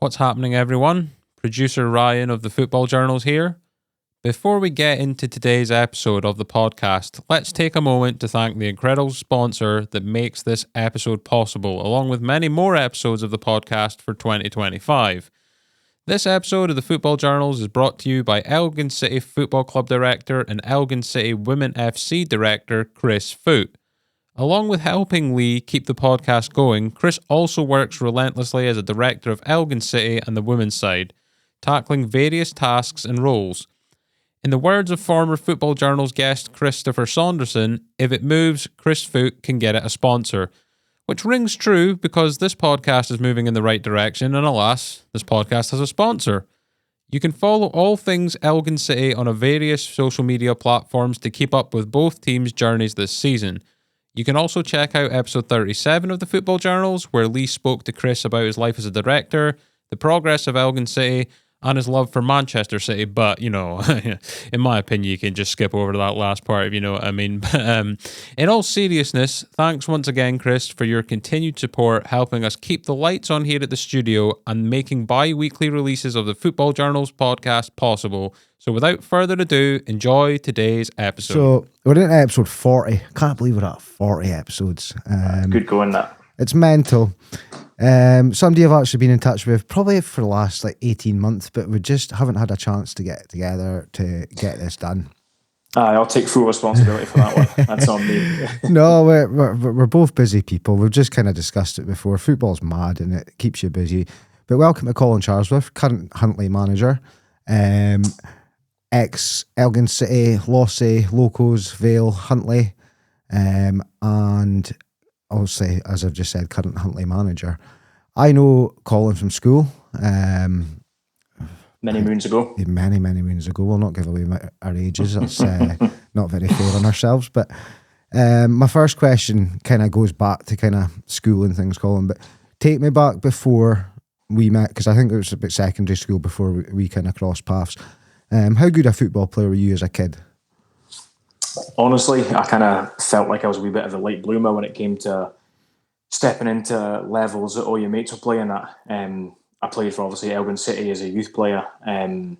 What's happening, everyone? Producer Ryan of the Football Journals here. Before we get into today's episode of the podcast, let's take a moment to thank the incredible sponsor that makes this episode possible, along with many more episodes of the podcast for 2025. This episode of the Football Journals is brought to you by Elgin City Football Club Director and Elgin City Women FC Director Chris Foot. Along with helping Lee keep the podcast going, Chris also works relentlessly as a director of Elgin City and the women's side, tackling various tasks and roles. In the words of former Football Journals guest Christopher Saunderson, if it moves, Chris Foot can get it a sponsor. Which rings true because this podcast is moving in the right direction, and alas, this podcast has a sponsor. You can follow all things Elgin City on various social media platforms to keep up with both teams' journeys this season. You can also check out episode 37 of the Football Journals, where Lee spoke to Chris about his life as a director, the progress of Elgin City, and his love for Manchester City. But, you know, in my opinion, you can just skip over to that last part, if you know what I mean. But in all seriousness, thanks once again, Chris, for your continued support, helping us keep the lights on here at the studio and making bi-weekly releases of the Football Journals podcast possible. So without further ado, enjoy today's episode. So we're in episode 40. Can't believe we're at 40 episodes. Good going, that. It's mental. Somebody I've actually been in touch with probably for the last 18 months, but we just haven't had a chance to get together to get this done. I'll take full responsibility for that one. That's on me. No, we're both busy people. We've just kind of discussed it before. Football's mad and it keeps you busy. But welcome to Colin Charlesworth, current Huntly manager. Ex Elgin City, Lossie, Locos, Vale, Huntly, and obviously, as I've just said, current Huntly manager. I know Colin from school. Many moons ago. Many moons ago. We'll not give away our ages. That's not very fair on ourselves. But my first question kind of goes back to kind of school and things, Colin. But take me back before we met, because I think it was about secondary school before we kind of crossed paths. How good a football player were you as a kid? Honestly, I kind of felt like I was a wee bit of a late bloomer when it came to stepping into levels that all your mates were playing at. I played for, obviously, Elgin City as a youth player. Under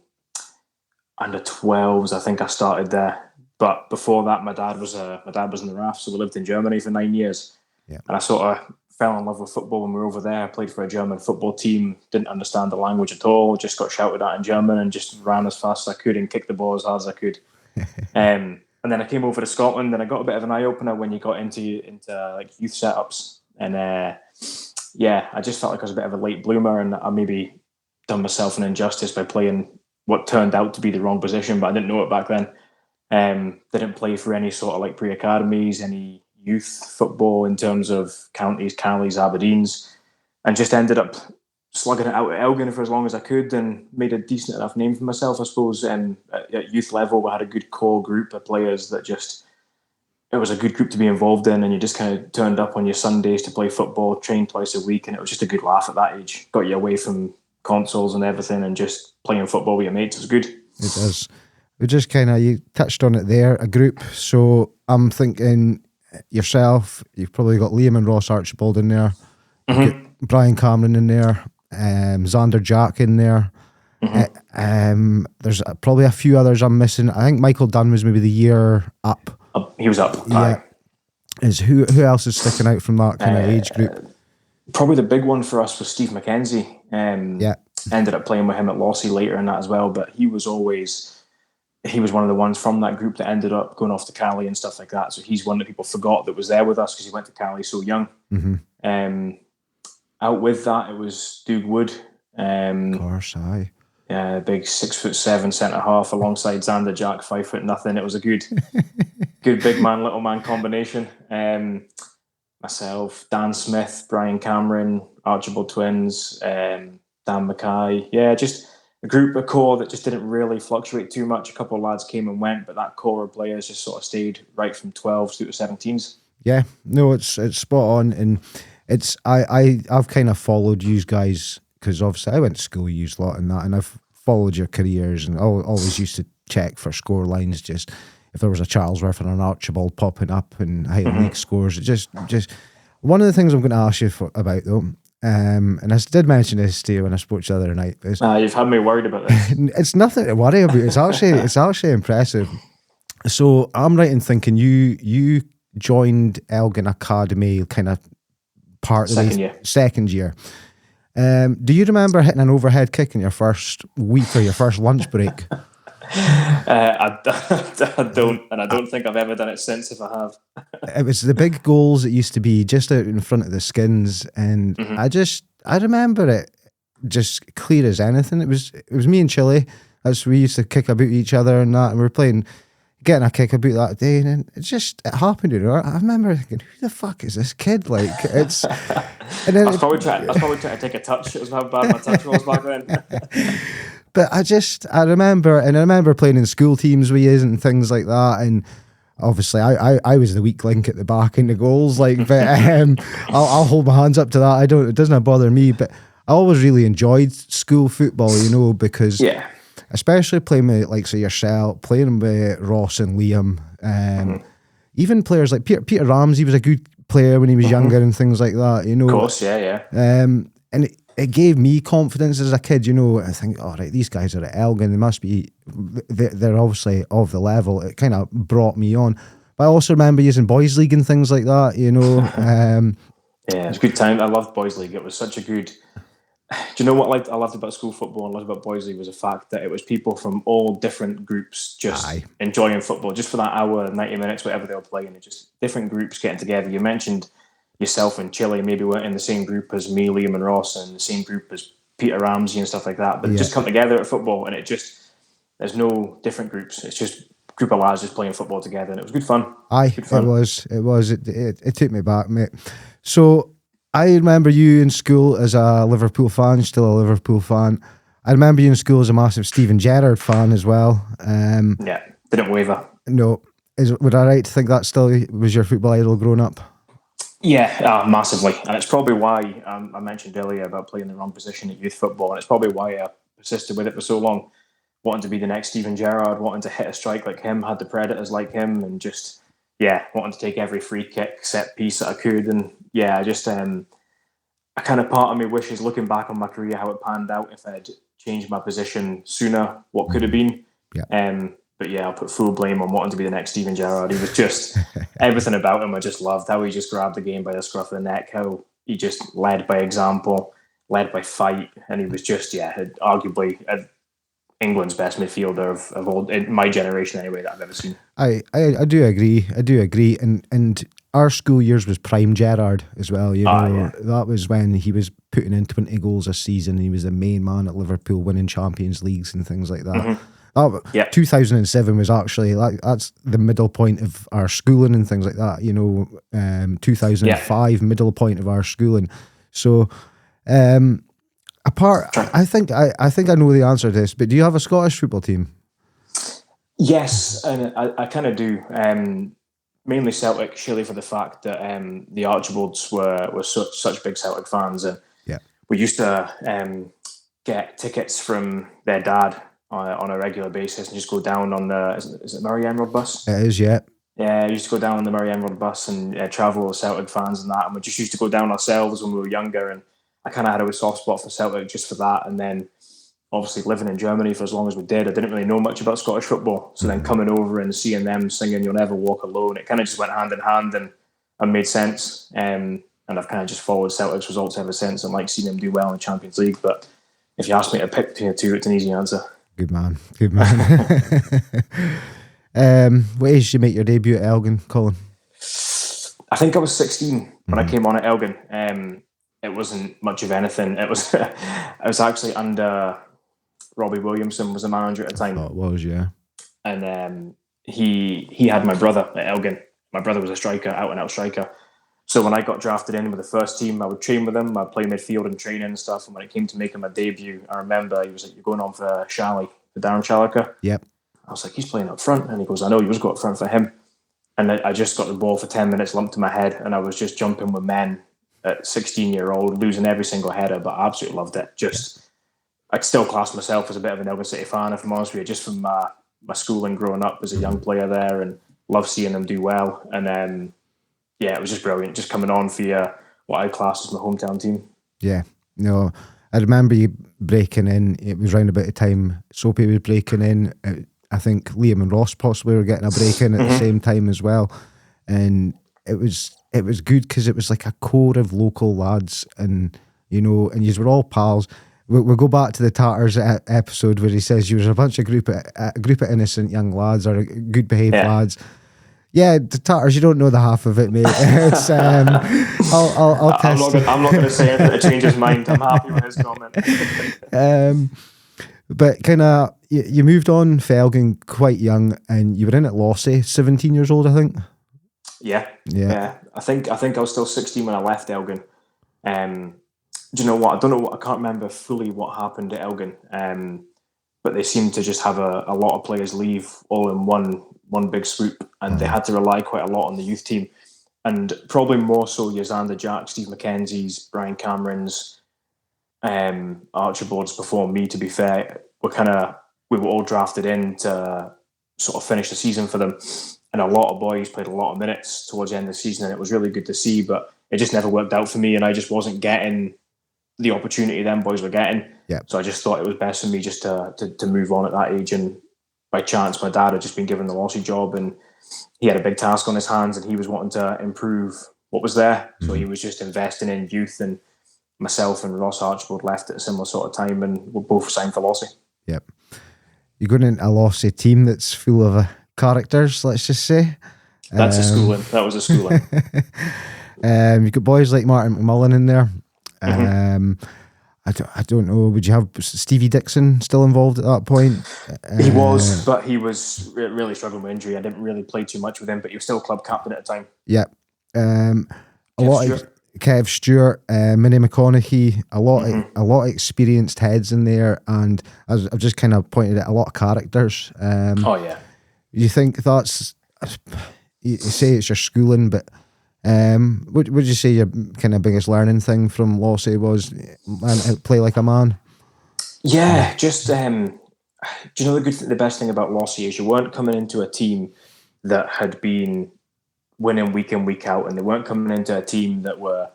12s, I think I started there. But before that, my dad was in the RAF, so we lived in Germany for 9 years. Yeah. And I sort of fell in love with football when we were over there. I played for a German football team, didn't understand the language at all, just got shouted at in German and just ran as fast as I could and kicked the ball as hard as I could. And then I came over to Scotland and I got a bit of an eye-opener when you got into like youth setups. And I just felt like I was a bit of a late bloomer, and I maybe done myself an injustice by playing what turned out to be the wrong position, but I didn't know it back then. Didn't play for any sort of like pre-academies, any youth football in terms of counties, Callies, Aberdeens, and just ended up slugging it out at Elgin for as long as I could and made a decent enough name for myself, I suppose. At youth level, we had a good core group of players that it was a good group to be involved in, and you just kind of turned up on your Sundays to play football, trained twice a week, and it was just a good laugh at that age. Got you away from consoles and everything, and just playing football with your mates was good. It does. We just kind of, you touched on it there, a group. So I'm thinking yourself, you've probably got Liam and Ross Archibald in there, Brian Cameron in there, Xander Jack in there. There's probably a few others I'm missing. I think Michael Dunn was maybe the year up. He was up. Yeah. Who else is sticking out from that kind of age group? Probably the big one for us was Steve McKenzie. Ended up playing with him at Lossie later in that as well, but he was one of the ones from that group that ended up going off to Cali and stuff like that. So he's one that people forgot that was there with us because he went to Cali so young. Out with that, it was Doug Wood. Of course, aye. Yeah, big 6'7" centre half alongside Xander Jack, 5'0". It was a good big man, little man combination. Myself, Dan Smith, Brian Cameron, Archibald Twins, Dan Mackay. Yeah, just a core that just didn't really fluctuate too much. A couple of lads came and went, but that core of players just sort of stayed right from 12s through to 17s. Yeah, no, it's spot on, and it's I've kind of followed you guys because obviously I went to school with you a lot and that, and I've followed your careers and always used to check for score lines, just if there was a Charlesworth and an Archibald popping up and Highland League scores. Just one of the things I'm going to ask you about though, And I did mention this to you when I spoke to you the other night. You've had me worried about this. It's nothing to worry about. It's actually impressive. So I'm right in thinking you joined Elgin Academy kind of part of the second year. Do you remember hitting an overhead kick in your first week or your first lunch break? I don't, and I don't think I've ever done it since, if I have. It was the big goals that used to be just out in front of the skins, and I remember it just clear as anything. It was me and Chile. We used to kick about each other and that, and we were getting a kick about that day, and it happened. You know, I remember thinking, who the fuck is this kid? Like, it's. And then I was probably trying to take a touch. It was how bad my touch was back then. But I remember playing in school teams with you and things like that, and obviously I was the weak link at the back in the goals, like, but I'll hold my hands up to that. It doesn't bother me, but I always really enjoyed school football, you know, because especially playing with like say yourself, playing with Ross and Liam, even players like Peter Ramsey was a good player when he was younger and things like that, you know. Of course, yeah. And it gave me confidence as a kid, you know. I think, all right, these guys are at Elgin. They must be, they're obviously of the level. It kind of brought me on. But I also remember using Boys League and things like that, you know. Yeah, it was a good time. I loved Boys League. It was such a good... Do you know what I loved about school football and loved about Boys League was the fact that it was people from all different groups just enjoying football, just for that hour, 90 minutes, whatever they were playing. It just different groups getting together. You mentioned yourself and Chile maybe weren't in the same group as me, Liam and Ross, and the same group as Peter Ramsey and stuff like that, but just come together at football, and there's no different groups. It's just a group of lads just playing football together, and it was good fun. Good fun. It was. It took me back, mate. So I remember you in school as a Liverpool fan, still a Liverpool fan. I remember you in school as a massive Steven Gerrard fan as well. Didn't waver. No. Would I right to think that still was your football idol growing up? Yeah, massively. And it's probably why I mentioned earlier about playing the wrong position at youth football. And it's probably why I persisted with it for so long, wanting to be the next Steven Gerrard, wanting to hit a strike like him, had the predators like him, and just, wanting to take every free kick, set piece that I could. And I kind of part of me wishes, looking back on my career, how it panned out, if I had changed my position sooner, what could have been. But I'll put full blame on wanting to be the next Steven Gerrard. He was just, everything about him I just loved. How he just grabbed the game by the scruff of the neck, how he just led by example, led by fight, and he was just, arguably England's best midfielder of all, in my generation anyway, that I've ever seen. I do agree. And our school years was prime Gerrard as well, you know. That was when he was putting in 20 goals a season. He was the main man at Liverpool, winning Champions Leagues and things like that. 2007 was actually that's the middle point of our schooling and things like that, you know. 2005 middle point of our schooling. So I think I know the answer to this, but do you have a Scottish football team? Yes, and I kind of do. Mainly Celtic, surely for the fact that the Archibalds were such big Celtic fans, and we used to get tickets from their dad on a regular basis and just go down on the is it Murray Emerald bus? It is, yeah. Yeah, I used to go down on the Murray Emerald bus and travel with Celtic fans and that, and we just used to go down ourselves when we were younger, and I kind of had a soft spot for Celtic just for that. And then obviously living in Germany for as long as we did, I didn't really know much about Scottish football, so then coming over and seeing them singing "You'll Never Walk Alone," it kind of just went hand in hand and made sense. And I've kind of just followed Celtic's results ever since, and like seeing them do well in the Champions League. But if you ask me to pick between the two, it's an easy answer. Good man. What age did you make your debut at Elgin, Colin? I think I was 16 when I came on at Elgin. It wasn't much of anything. It was I was actually under Robbie Williamson was the manager at the time. Oh, it was, yeah. And he had my brother at Elgin. My brother was a striker, out and out striker. So when I got drafted in with the first team, I would train with him. I'd play midfield and training and stuff. And when it came to making my debut, I remember he was like, "You're going on for Shally, for Darren Shalliker." Yep. I was like, "He's playing up front." And he goes, "I know, you was go up front for him." And I just got the ball for 10 minutes lumped to my head, and I was just jumping with men at 16-year-old, losing every single header, but I absolutely loved it. I still class myself as a bit of an Elgin City fan, if I'm honest with you, just from my schooling growing up as a young player there, and love seeing them do well. And it was just brilliant, just coming on for what I class as my hometown team. Yeah. No, I remember you breaking in. It was round about the time Soapy was breaking in. I think Liam and Ross possibly were getting a break in at the same time as well. And it was good because it was like a core of local lads, and you know, and you were all pals. We'll go back to the Tatters episode where he says you was a group of innocent young lads, or good behaved lads. Yeah, the Tatters, you don't know the half of it, mate. It's I'll test. I'm not going to say anything to change his mind. I'm happy with his comment. But kind of, you moved on for Elgin quite young, and you were in at Lossie, 17 years old, I think. Yeah. I think I was still 16 when I left Elgin. Do you know what? I can't remember fully what happened at Elgin. But they seemed to just have a lot of players leave all in one big swoop, and they had to rely quite a lot on the youth team, and probably more so Yazander Jack, Steve McKenzie's, Brian Cameron's, Archibald's before me. To be fair, we were all drafted in to sort of finish the season for them, and a lot of boys played a lot of minutes towards the end of the season, and it was really good to see. But it just never worked out for me, and I just wasn't getting the opportunity them boys were getting. Yeah. So I just thought it was best for me just to move on at that age. And by chance, my dad had just been given the Lossie job, and he had a big task on his hands, and he was wanting to improve what was there. So he was just investing in youth, and myself and Ross Archibald left at a similar sort of time, and we both signed for Lossie. Yep. You're going into a Lossie team that's full of characters, let's just say. That's a schooling. That was a schooling. You've got boys like Martin McMullen in there. I don't know. Would you have Stevie Dixon still involved at that point? He was, but he was really struggling with injury. I didn't really play too much with him, but he was still club captain at the time. Yeah. Kev Stewart, Minnie McConaughey, a lot of experienced heads in there, and as I've just kind of pointed out, a lot of characters. You think that's, you say it's your schooling, but would you say your kind of biggest learning thing from Lossie was play like a man? Yeah, just do you know the best thing about Lossie is you weren't coming into a team that had been winning week in, week out, and they weren't coming into a team that were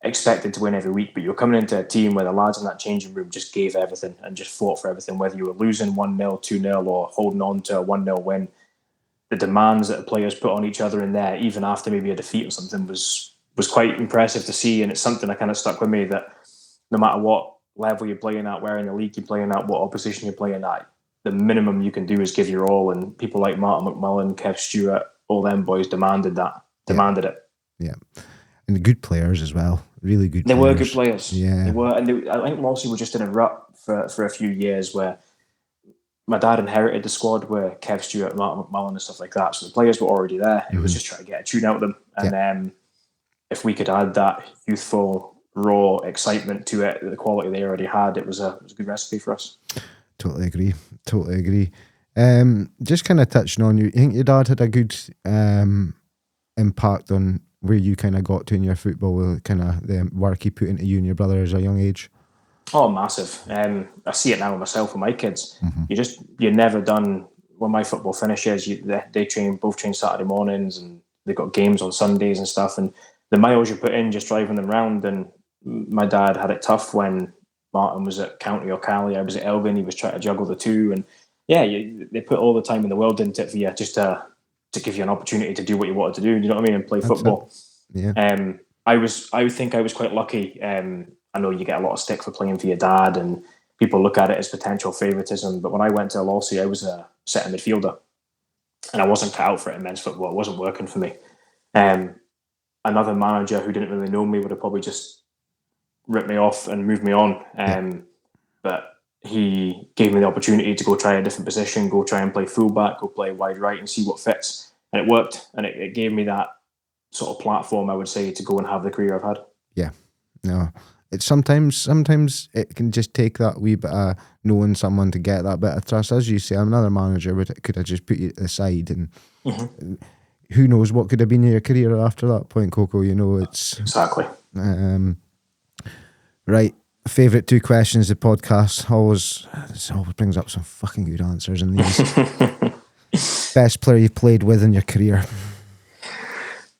expected to win every week, but you were coming into a team where the lads in that changing room just gave everything and just fought for everything, whether you were losing 1-0, 2-0, or holding on to a 1-0 win. The demands that the players put on each other in there, even after maybe a defeat or something, was quite impressive to see, and it's something that kind of stuck with me, that no matter what level you're playing at, where in the league you're playing at, what opposition you're playing at, the minimum you can do is give your all, and people like Martin McMullen, Kev Stewart, all them boys demanded it. Yeah. And good players as well. Really good players. They were good players. Yeah. They were. And I think Lossie were just in a rut for a few years where my dad inherited the squad with Kev Stewart, Martin McMullen and stuff like that. So the players were already there. It was just trying to get a tune out of them. And if we could add that youthful, raw excitement to it, the quality they already had, it was a good recipe for us. Totally agree. Just kind of touching on you think your dad had a good impact on where you kind of got to in your football, with kind of the work he put into you and your brother as a young age? Oh, massive. I see it now myself with my kids. You're never done. When my football finishes, they both train Saturday mornings, and they've got games on Sundays and stuff, and the miles you put in just driving them round. And my dad had it tough when Martin was at County or Cali. I was at Elgin. He was trying to juggle the two, and they put all the time in the world into it for you, just to give you an opportunity to do what you wanted to do. You know what I mean? And play football. Yeah. I think I was quite lucky. I know you get a lot of stick for playing for your dad, and people look at it as potential favouritism. But when I went to Lossie, I was a centre midfielder, and I wasn't cut out for it in men's football. It wasn't working for me. Another manager who didn't really know me would have probably just ripped me off and moved me on. But he gave me the opportunity to go try a different position, go try and play fullback, go play wide right and see what fits. And it worked. And it gave me that sort of platform, I would say, to go and have the career I've had. Yeah. No. It's sometimes it can just take that wee bit of knowing someone to get that bit of trust. As you say, another manager could have just put you to the side, and who knows what could have been your career after that point, Coco. You know, it's exactly. Right. Favourite two questions of the podcast. Always brings up some fucking good answers in these. Best player you've played with in your career?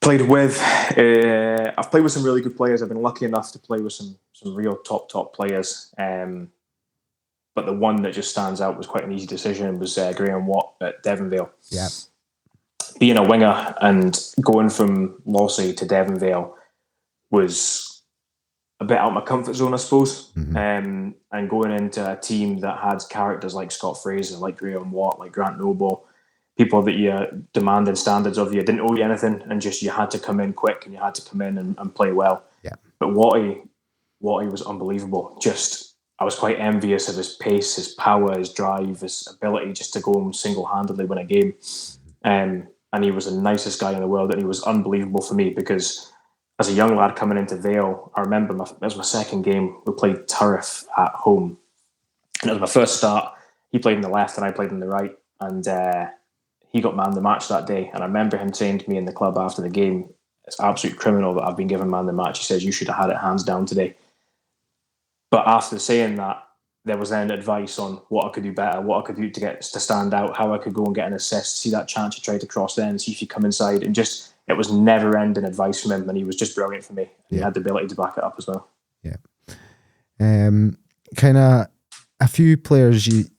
Played with, I've played with some really good players. I've been lucky enough to play with some real top players. But the one that just stands out was quite an easy decision was Graham Watt at Deveronvale. Yeah. Being a winger and going from Lossie to Deveronvale was a bit out of my comfort zone, I suppose. Mm-hmm. And going into a team that had characters like Scott Fraser, like Graham Watt, like Grant Noble, people that you demanded standards of you, didn't owe you anything, and just you had to come in quick and you had to come in and play well. Yeah. But Watty was unbelievable. Just, I was quite envious of his pace, his power, his drive, his ability just to go and single-handedly win a game. And he was the nicest guy in the world, and he was unbelievable for me because as a young lad coming into Vale, I remember it was my second game. We played Turriff at home. And it was my first start. He played in the left and I played in the right. And he got man of the match that day. And I remember him saying to me in the club after the game, it's absolute criminal that I've been given man of the match. He says, you should have had it hands down today. But after saying that, there was then advice on what I could do better, what I could do to stand out, how I could go and get an assist, see that chance you tried to cross then, see if you come inside. And just, it was never-ending advice from him, and he was just brilliant for me. Yeah. He had the ability to back it up as well. Yeah. Kind of a few players, you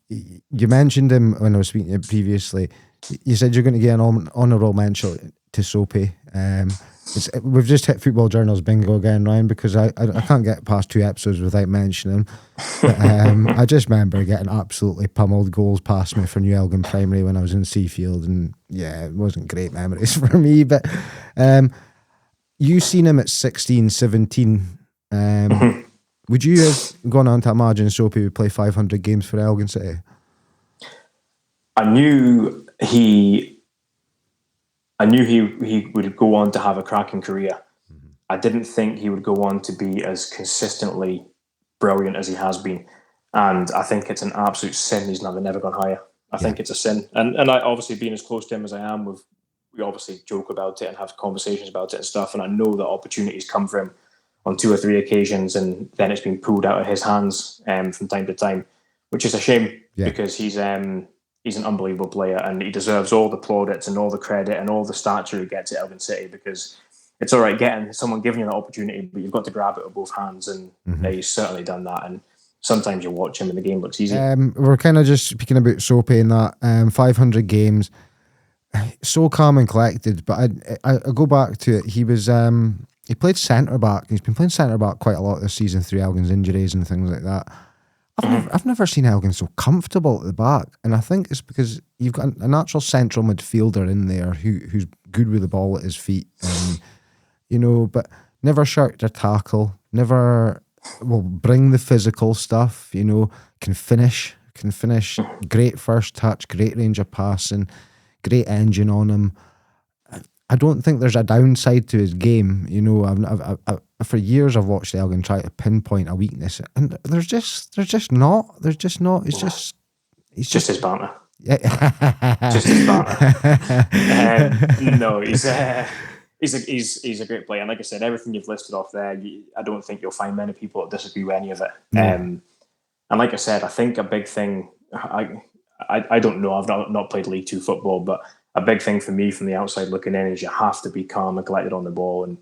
mentioned him when I was speaking to you previously. You said you're going to get an honourable mention to Soapy. We've just hit Football Journal's bingo again, Ryan, because I can't get past 2 episodes without mentioning him. But, I just remember getting absolutely pummeled goals past me for New Elgin Primary when I was in Seafield, and yeah, it wasn't great memories for me. But you seen him at 16, 17. Would you have gone on to imagine Soapy would play 500 games for Elgin City? I knew he would go on to have a cracking career. Mm-hmm. I didn't think he would go on to be as consistently brilliant as he has been. And I think it's an absolute sin he's never gone higher. I think it's a sin. And I, obviously, being as close to him as I am, we obviously joke about it and have conversations about it and stuff. And I know that opportunities come for him on 2 or 3 occasions, and then it's been pulled out of his hands from time to time, which is a shame because he's an unbelievable player, and he deserves all the plaudits and all the credit and all the stature he gets at Elgin City, because it's all right getting someone giving you that opportunity, but you've got to grab it with both hands, and he's certainly done that. And sometimes you watch him and the game looks easy. We're kind of just speaking about Soapy and that 500 games, so calm and collected. But I go back to it. He was he played centre back. He's been playing centre back quite a lot this season through Elgin's injuries and things like that. I've never seen Elgin so comfortable at the back, and I think it's because you've got a natural central midfielder in there who's good with the ball at his feet, and but never shirked a tackle, never will bring the physical stuff, can finish, great first touch, great range of passing, great engine on him. I don't think there's a downside to his game. I've for years I've watched Elgin try to pinpoint a weakness, and there's just not. It's just his banter. Yeah. Just his banter. No, he's a great player, and like I said, everything you've listed off there, I don't think you'll find many people that disagree with any of it. And like I said, I think a big thing. I don't know. I've not played League 2 football, but a big thing for me from the outside looking in is you have to be calm and collected on the ball. And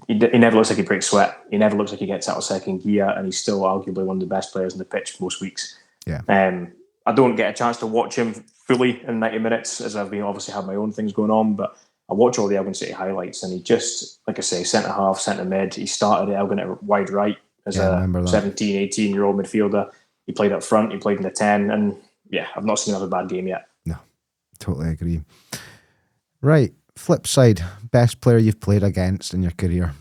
he never looks like he breaks sweat. He never looks like he gets out of second gear, and he's still arguably one of the best players on the pitch most weeks. Yeah. I don't get a chance to watch him fully in 90 minutes, as I've been obviously had my own things going on, but I watch all the Elgin City highlights, and he just, like I say, centre half, centre mid. He started at Elgin at wide right as a 17, 18-year-old midfielder. He played up front, he played in the 10, and I've not seen him have a bad game yet. No, totally agree. Right, flip side, best player you've played against in your career?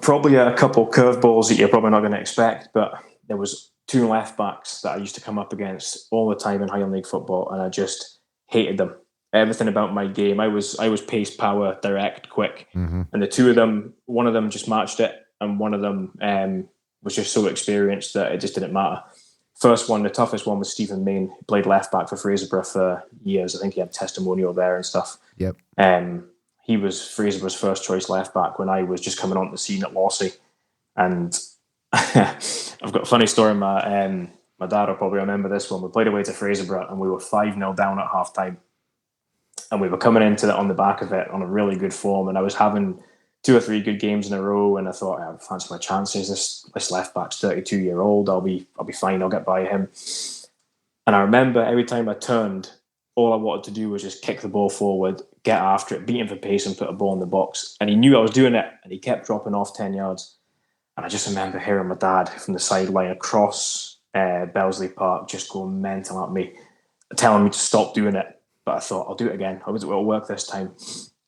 Probably a couple curveballs that you're probably not going to expect, but there was 2 left backs that I used to come up against all the time in Highland League football, and I just hated them. Everything about my game, I was pace, power, direct, quick, and the 2 of them, one of them just matched it, and one of them was just so experienced that it just didn't matter. First one, the toughest one, was Stephen Main. He played left back for Fraserburgh for years. I think he had testimonial there and stuff. Yep. He was Fraserburgh's first choice left back when I was just coming on the scene at Lossie. And I've got a funny story. My dad will probably remember this one. We played away to Fraserburgh, and we were 5-0 down at half time. And we were coming into it on the back of it on a really good form. And I was having 2 or 3 good games in a row. And I thought, I fancy my chances. This left back's 32-year-old. I'll be fine. I'll get by him. And I remember every time I turned, all I wanted to do was just kick the ball forward, get after it, beat him for pace and put a ball in the box. And he knew I was doing it, and he kept dropping off 10 yards. And I just remember hearing my dad from the sideline across Belsley Park just going mental at me, telling me to stop doing it. But I thought, I'll do it again. It'll work this time.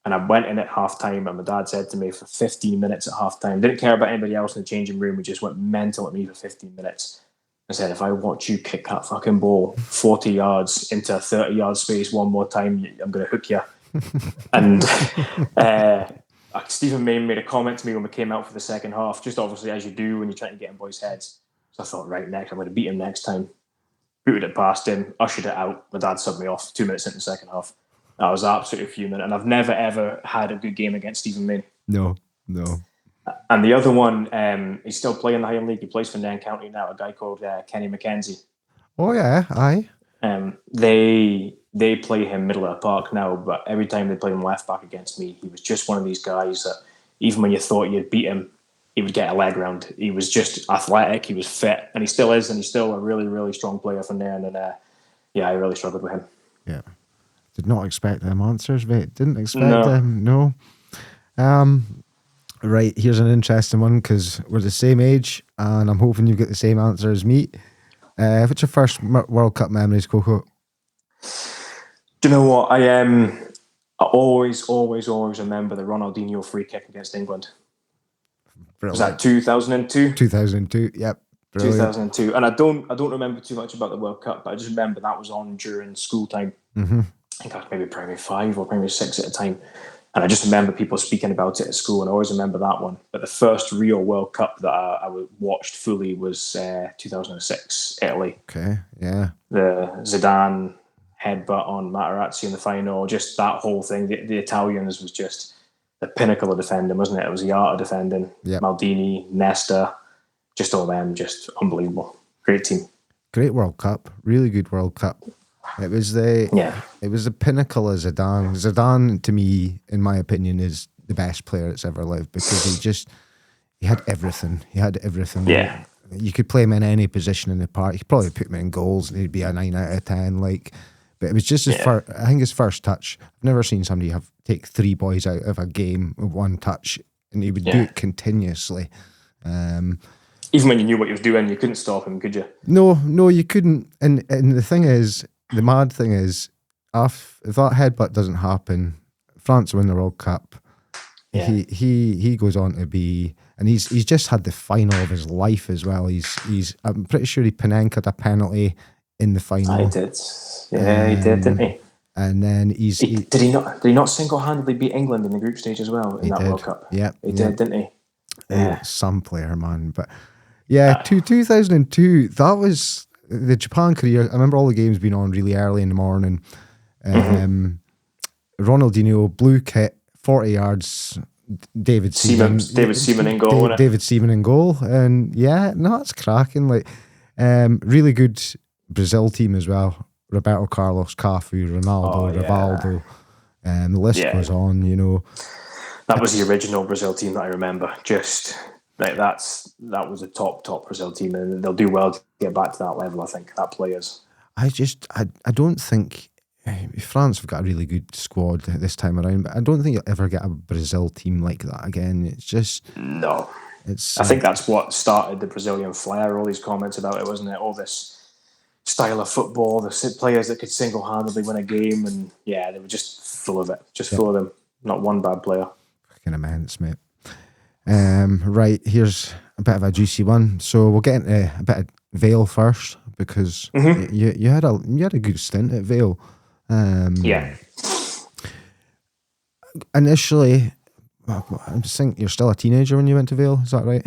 And I went in at half-time, and my dad said to me for 15 minutes at half-time, didn't care about anybody else in the changing room, he just went mental at me for 15 minutes. I said, if I watch you kick that fucking ball 40 yards into a 30-yard space one more time, I'm going to hook you. And Stephen Mayne made a comment to me when we came out for the second half, just obviously as you do when you're trying to get in boys' heads. So I thought, right, next, I'm going to beat him next time. Booted it past him, ushered it out. My dad subbed me off 2 minutes into the second half. I was absolutely fuming, and I've never, ever had a good game against Stephen Mayne. No. And the other one, he's still playing the Highland League. He plays for Nairn County now, a guy called Kenny McKenzie. Oh, yeah, aye. They play him middle of the park now, but every time they play him left back against me, he was just one of these guys that even when you thought you'd beat him, he would get a leg round. He was just athletic, he was fit, and he still is, and he's still a really, really strong player for Nairn. And I really struggled with him. Yeah. Did not expect them answers, mate. Didn't expect them, no. Right, here's an interesting one because we're the same age and I'm hoping you get the same answer as me. What's your first World Cup memories, Coco? Do you know what? I always remember the Ronaldinho free kick against England. Brilliant. Was that 2002? 2002, yep. Brilliant. 2002. And I don't remember too much about the World Cup, but I just remember that was on during school time. Mm-hmm. I think I was maybe primary 5 or primary 6 at the time. And I just remember people speaking about it at school, and I always remember that one. But the first real World Cup that I watched fully was 2006, Italy. Okay, yeah. The Zidane headbutt on Materazzi in the final, just that whole thing. The Italians was just the pinnacle of defending, wasn't it? It was the art of defending. Yep. Maldini, Nesta, just all them, just unbelievable. Great team. Great World Cup, really good World Cup. It was the pinnacle of Zidane. Zidane, to me, in my opinion, is the best player that's ever lived because he had everything. He had everything. Yeah. You could play him in any position in the park. You could probably put him in goals and he'd be a 9 out of 10. But it was just his first touch. I've never seen somebody take 3 boys out of a game with one touch, and he would do it continuously. Even when you knew what he was doing, you couldn't stop him, could you? No, you couldn't. And the mad thing is, if that headbutt doesn't happen, France win the World Cup. Yeah. He goes on to be, and he's just had the final of his life as well. I'm pretty sure he Panenka'd a penalty in the final. He did. Yeah, he did, didn't he? And then did he not single-handedly beat England in the group stage as well in that World Cup? Yeah, he did, didn't he? Yeah, some player, man. But 2002. That was the Japan career. I remember all the games being on really early in the morning. Ronaldinho, blue kit, 40 yards. David Seaman in goal. David Seaman in goal, and it's cracking. Really good Brazil team as well. Roberto Carlos, Cafu, Ronaldo, Rivaldo, the list goes on. That was the original Brazil team that I remember. Just that was a top Brazil team, and they'll do well to get back to that level. I think that players. I don't think France have got a really good squad this time around, but I don't think you'll ever get a Brazil team like that again. It's just no. I think that's what started the Brazilian flair. All these comments about it, wasn't it? All this style of football, the players that could single-handedly win a game, and they were just full of it, full of them. Not one bad player. Fucking immense, mate. Right, here's a bit of a juicy one. So we'll get into a bit of Vale first because you had a good stint at Vale. Initially, I think you're still a teenager when you went to Vale. Is that right?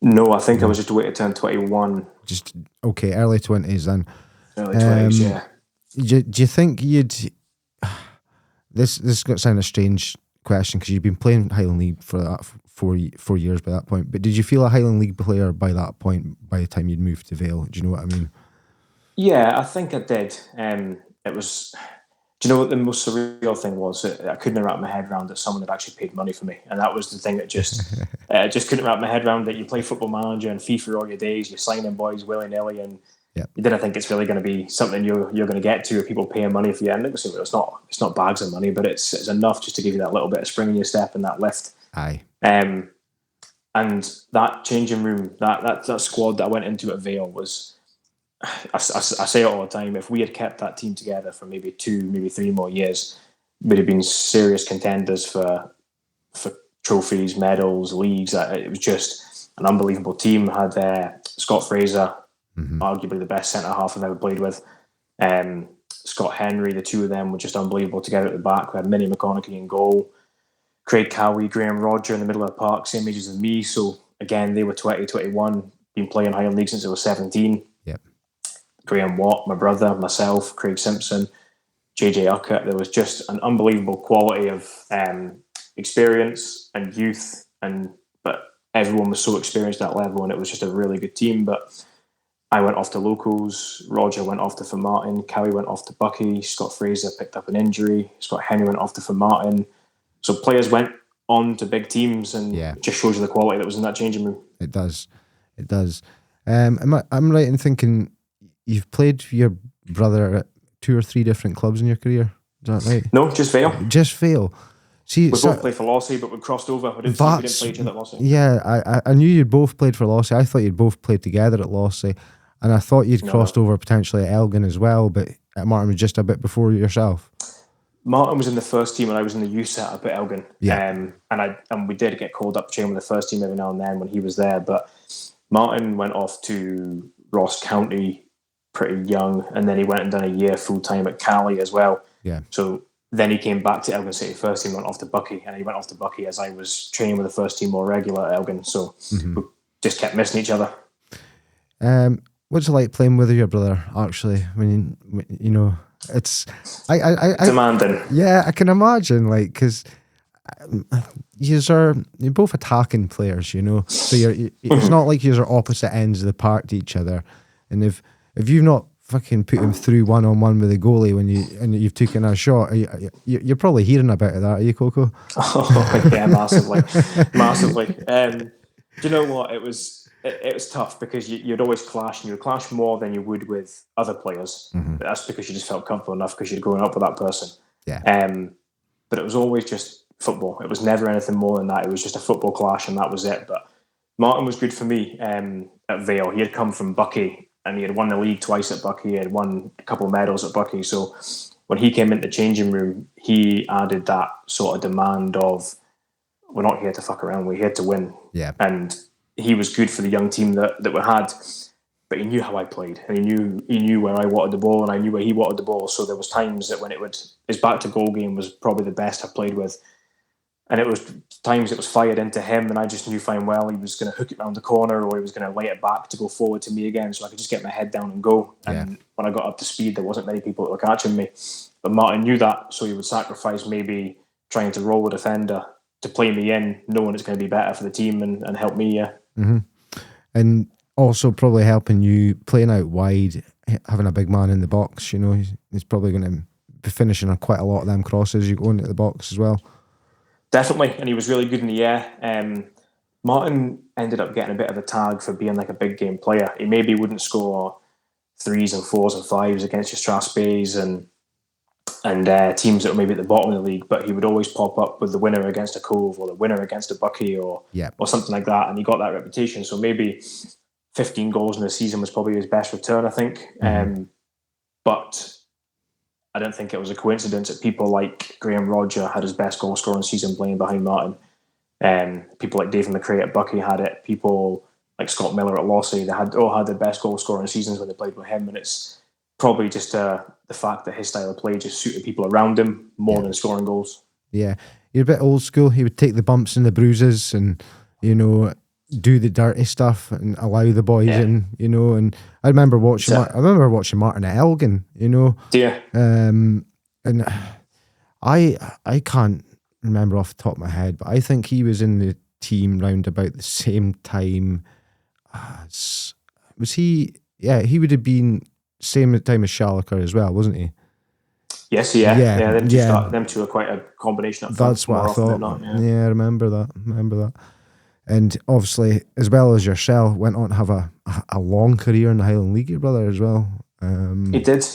No, I think I was just waiting to turn 21. Just okay, early 20s then. Early 20s, yeah. Do you think you'd? This is going to sound a strange question because you've been playing Highland League for that 4 years by that point. But did you feel a Highland League player by that point? By the time you'd moved to Vale, do you know what I mean? Yeah, I think I did. It was Do you know what the most surreal thing was? I couldn't wrap my head around that someone had actually paid money for me, and that was the thing that just couldn't wrap my head around. That you play Football Manager and FIFA all your days, you're signing boys willy nilly, and you didn't think it's really going to be something you're going to get to, or people paying money for you. And it's not bags of money, but it's enough just to give you that little bit of spring in your step and that lift. Aye. And that changing room, that squad that I went into at Vale was. I say it all the time. If we had kept that team together for maybe 2, maybe 3 more years, we'd have been serious contenders for trophies, medals, leagues. It was just an unbelievable team. Had Scott Fraser, arguably the best centre half I've ever played with. Scott Henry, the two of them were just unbelievable together at the back. We had Minnie McConaughey in goal, Craig Cowie, Graham Rodger in the middle of the park, same ages as me. So again, they were 20, 21, been playing Highland League since they were 17. Graham Watt, my brother, myself, Craig Simpson, JJ Uckett. There was just an unbelievable quality of experience and youth, but everyone was so experienced at that level, and it was just a really good team. But I went off to Locos, Roger went off to Formartin, Cowie went off to Bucky, Scott Fraser picked up an injury, Scott Henry went off to Formartin. So players went on to big teams, and it just shows you the quality that was in that changing room. It does. I'm right in thinking you've played for your brother at 2 or 3 different clubs in your career. Is that right? No, just Vale. Just Vale. See, we both played for Lossie, but we crossed over. We didn't play each other at Lossie. Yeah, I knew you'd both played for Lossie. I thought you'd both played together at Lossie, and I thought you'd crossed over potentially at Elgin as well, but Martin was just a bit before yourself. Martin was in the first team and I was in the youth setup at Elgin. And we did get called up to train with the first team every now and then when he was there, but Martin went off to Ross County pretty young, and then he went and done a year full time at Cali as well. So then he came back to Elgin City first team, went off to Bucky, and he went off to Bucky as I was training with the first team more regular at Elgin. So we just kept missing each other. What's it like playing with your brother? Actually, when you know it's I demanding. Yeah, I can imagine. Like, because you're both attacking players, you know. So it's not like you're opposite ends of the park to each other, and if you've not fucking put him through 1-on-1 with the goalie when you've taken a shot, you're probably hearing about that, are you, Coco? Oh yeah, massively. Do you know what? It was tough because you'd always clash, and you'd clash more than you would with other players. But that's because you just felt comfortable enough because you'd grown up with that person. But it was always just football. It was never anything more than that. It was just a football clash, and that was it. But Martin was good for me at Vale. He had come from Bucky, and he had won the league twice at Bucky. He had won a couple of medals at Bucky. So when he came into the changing room, he added that sort of demand of, we're not here to fuck around, we're here to win. And he was good for the young team that we had, but he knew how I played, and he knew where I wanted the ball, and I knew where he wanted the ball. So there was times that when his back to goal game was probably the best I played with, and it was times it was fired into him, and I just knew fine well he was going to hook it around the corner, or he was going to lay it back to go forward to me again, so I could just get my head down and go. And when I got up to speed, there wasn't many people that were catching me, but Martin knew that, so he would sacrifice maybe trying to roll a defender to play me in, knowing it's going to be better for the team and help me. And also probably helping you playing out wide, having a big man in the box. You know, he's probably going to be finishing on quite a lot of them crosses you go into the box as well. Definitely, and he was really good in the air. Martin ended up getting a bit of a tag for being like a big game player. He maybe wouldn't score 3s and 4s and 5s against your Strasbays and teams that were maybe at the bottom of the league, but he would always pop up with the winner against a Cove or the winner against a Bucky or something like that, and he got that reputation. So maybe 15 goals in a season was probably his best return, I think. But I don't think it was a coincidence that people like Graham Rodger had his best goal scoring season playing behind Martin. People like David McRae at Bucky had it. People like Scott Miller at Lossie, they all had their best goal scoring seasons when they played with him, and it's probably just the fact that his style of play just suited people around him more than scoring goals. Yeah, you're a bit old school. He would take the bumps and the bruises and, you know, do the dirty stuff and allow the boys in, you know. And I remember watching Martin at Elgin, you know. And I can't remember off the top of my head, but I think he was in the team round about the same time as, was he? Yeah, he would have been same time as Shalliker as well, wasn't he? Yes, yeah. Them two are quite a combination up front. That's what I thought. Yeah, I remember that. And obviously, as well as yourself, went on to have a long career in the Highland League, your brother as well. He did.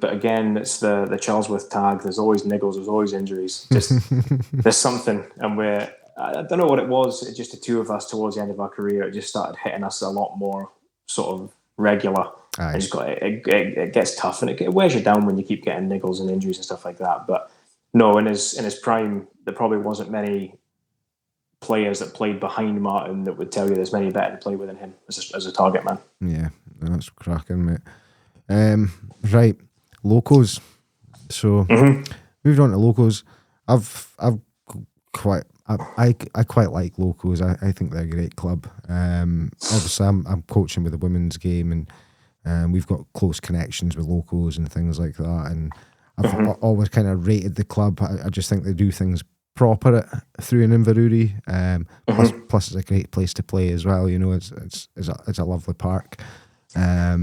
But again, it's the Charlesworth tag. There's always niggles. There's always injuries. Just there's something, and I don't know what it was. It's just the two of us towards the end of our career. It just started hitting us a lot more sort of regular. And it gets tough, and it wears you down when you keep getting niggles and injuries and stuff like that. But no, in his prime, there probably wasn't many players that played behind Martin that would tell you there's many better to play with than him as a target man. Yeah, that's cracking, mate. Right, Locos. So moved on to Locos. I quite like Locos. I think they're a great club. Obviously, I'm coaching with the women's game, and we've got close connections with Locos and things like that. And I've always kind of rated the club. I just think they do things proper through in Inverurie. Plus, it's a great place to play as well. You know, it's a lovely park. How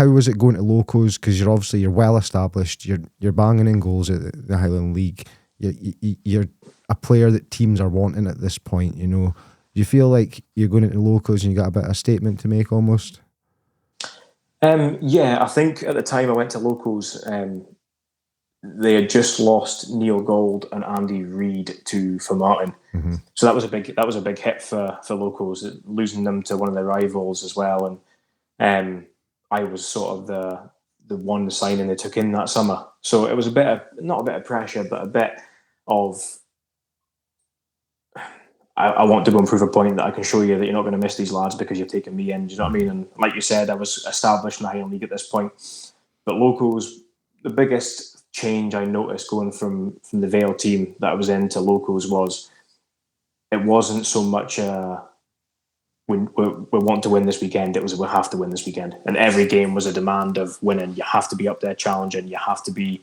was it going to Locos? Because you're well established. You're banging in goals at the Highland League. You're a player that teams are wanting at this point. You know, do you feel like you're going into Locos and you got a bit of a statement to make almost? I think at the time I went to Locos, they had just lost Neil Gold and Andy Reid to Martin. So that was a big hit for Locos, losing them to one of their rivals as well. And I was sort of the one signing they took in that summer. So it was not a bit of pressure, but a bit of I want to go and prove a point that I can show you that you're not going to miss these lads because you've taken me in. Do you know what I mean? And like you said, I was established in the Highland League at this point. But Locos, the biggest change I noticed going from the Vale team that I was in to Locos was it wasn't so much we want to win this weekend. It was we have to win this weekend. And every game was a demand of winning. You have to be up there challenging. You have to be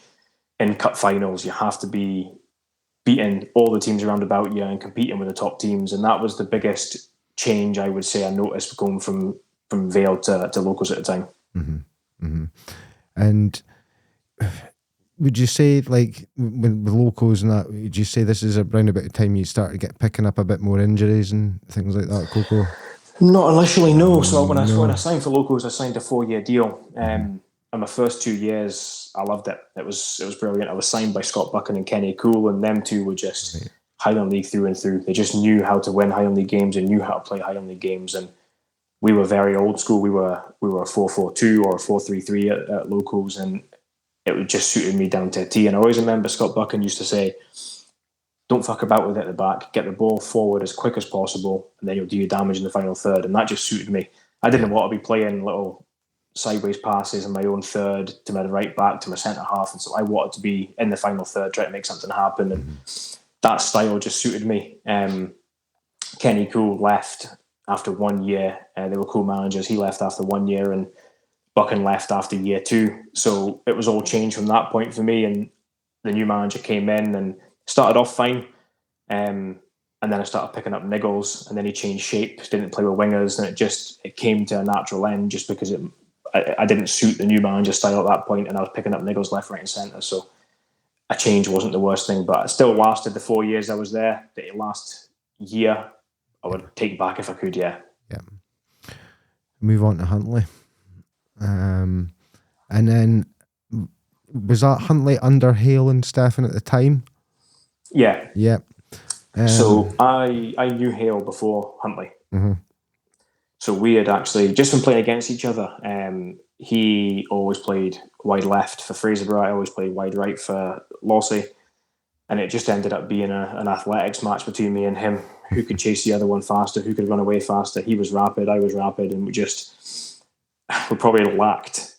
in cup finals. You have to be beating all the teams around about you and competing with the top teams. And that was the biggest change I would say I noticed going from Vale to Locos at the time. And would you say, like, with Locos and that, would you say this is around about the time you start to picking up a bit more injuries and things like that, Coco? Not initially, no. So when I signed for Locos, I signed a 4-year deal. And my first 2 years, I loved it. It was brilliant. I was signed by Scott Buchan and Kenny Cool, and them two were just Highland League through and through. They just knew how to win Highland League games and knew how to play Highland League games. And we were very old school. We were a 4-4-2 or a 4-3-3 at Locos, and it just suited me down to a T. And I always remember Scott Buchan used to say, don't fuck about with it at the back. Get the ball forward as quick as possible, and then you'll do your damage in the final third. And that just suited me. I didn't want to be playing little sideways passes in my own third to my right back to my centre half, and so I wanted to be in the final third, try to make something happen, and that style just suited me. Kenny Cool left after 1 year. They were co-managers. He left after 1 year, and Buchan left after year 2. So it was all changed from that point for me, and the new manager came in and started off fine. And then I started picking up niggles, and then he changed shape, didn't play with wingers, and it came to a natural end just because I didn't suit the new manager style at that point, and I was picking up niggles left, right, and centre. So a change wasn't the worst thing, but it still lasted the 4 years I was there. The last year, I would take back if I could. Yeah. Move on to Huntly, and then was that Huntly under Hale and Stefan at the time? Yeah. So I knew Hale before Huntly. So we had actually just been playing against each other. He always played wide left for Fraserburgh. I always played wide right for Lossie. And it just ended up being an athletics match between me and him. Who could chase the other one faster? Who could run away faster? He was rapid, I was rapid. And we probably lacked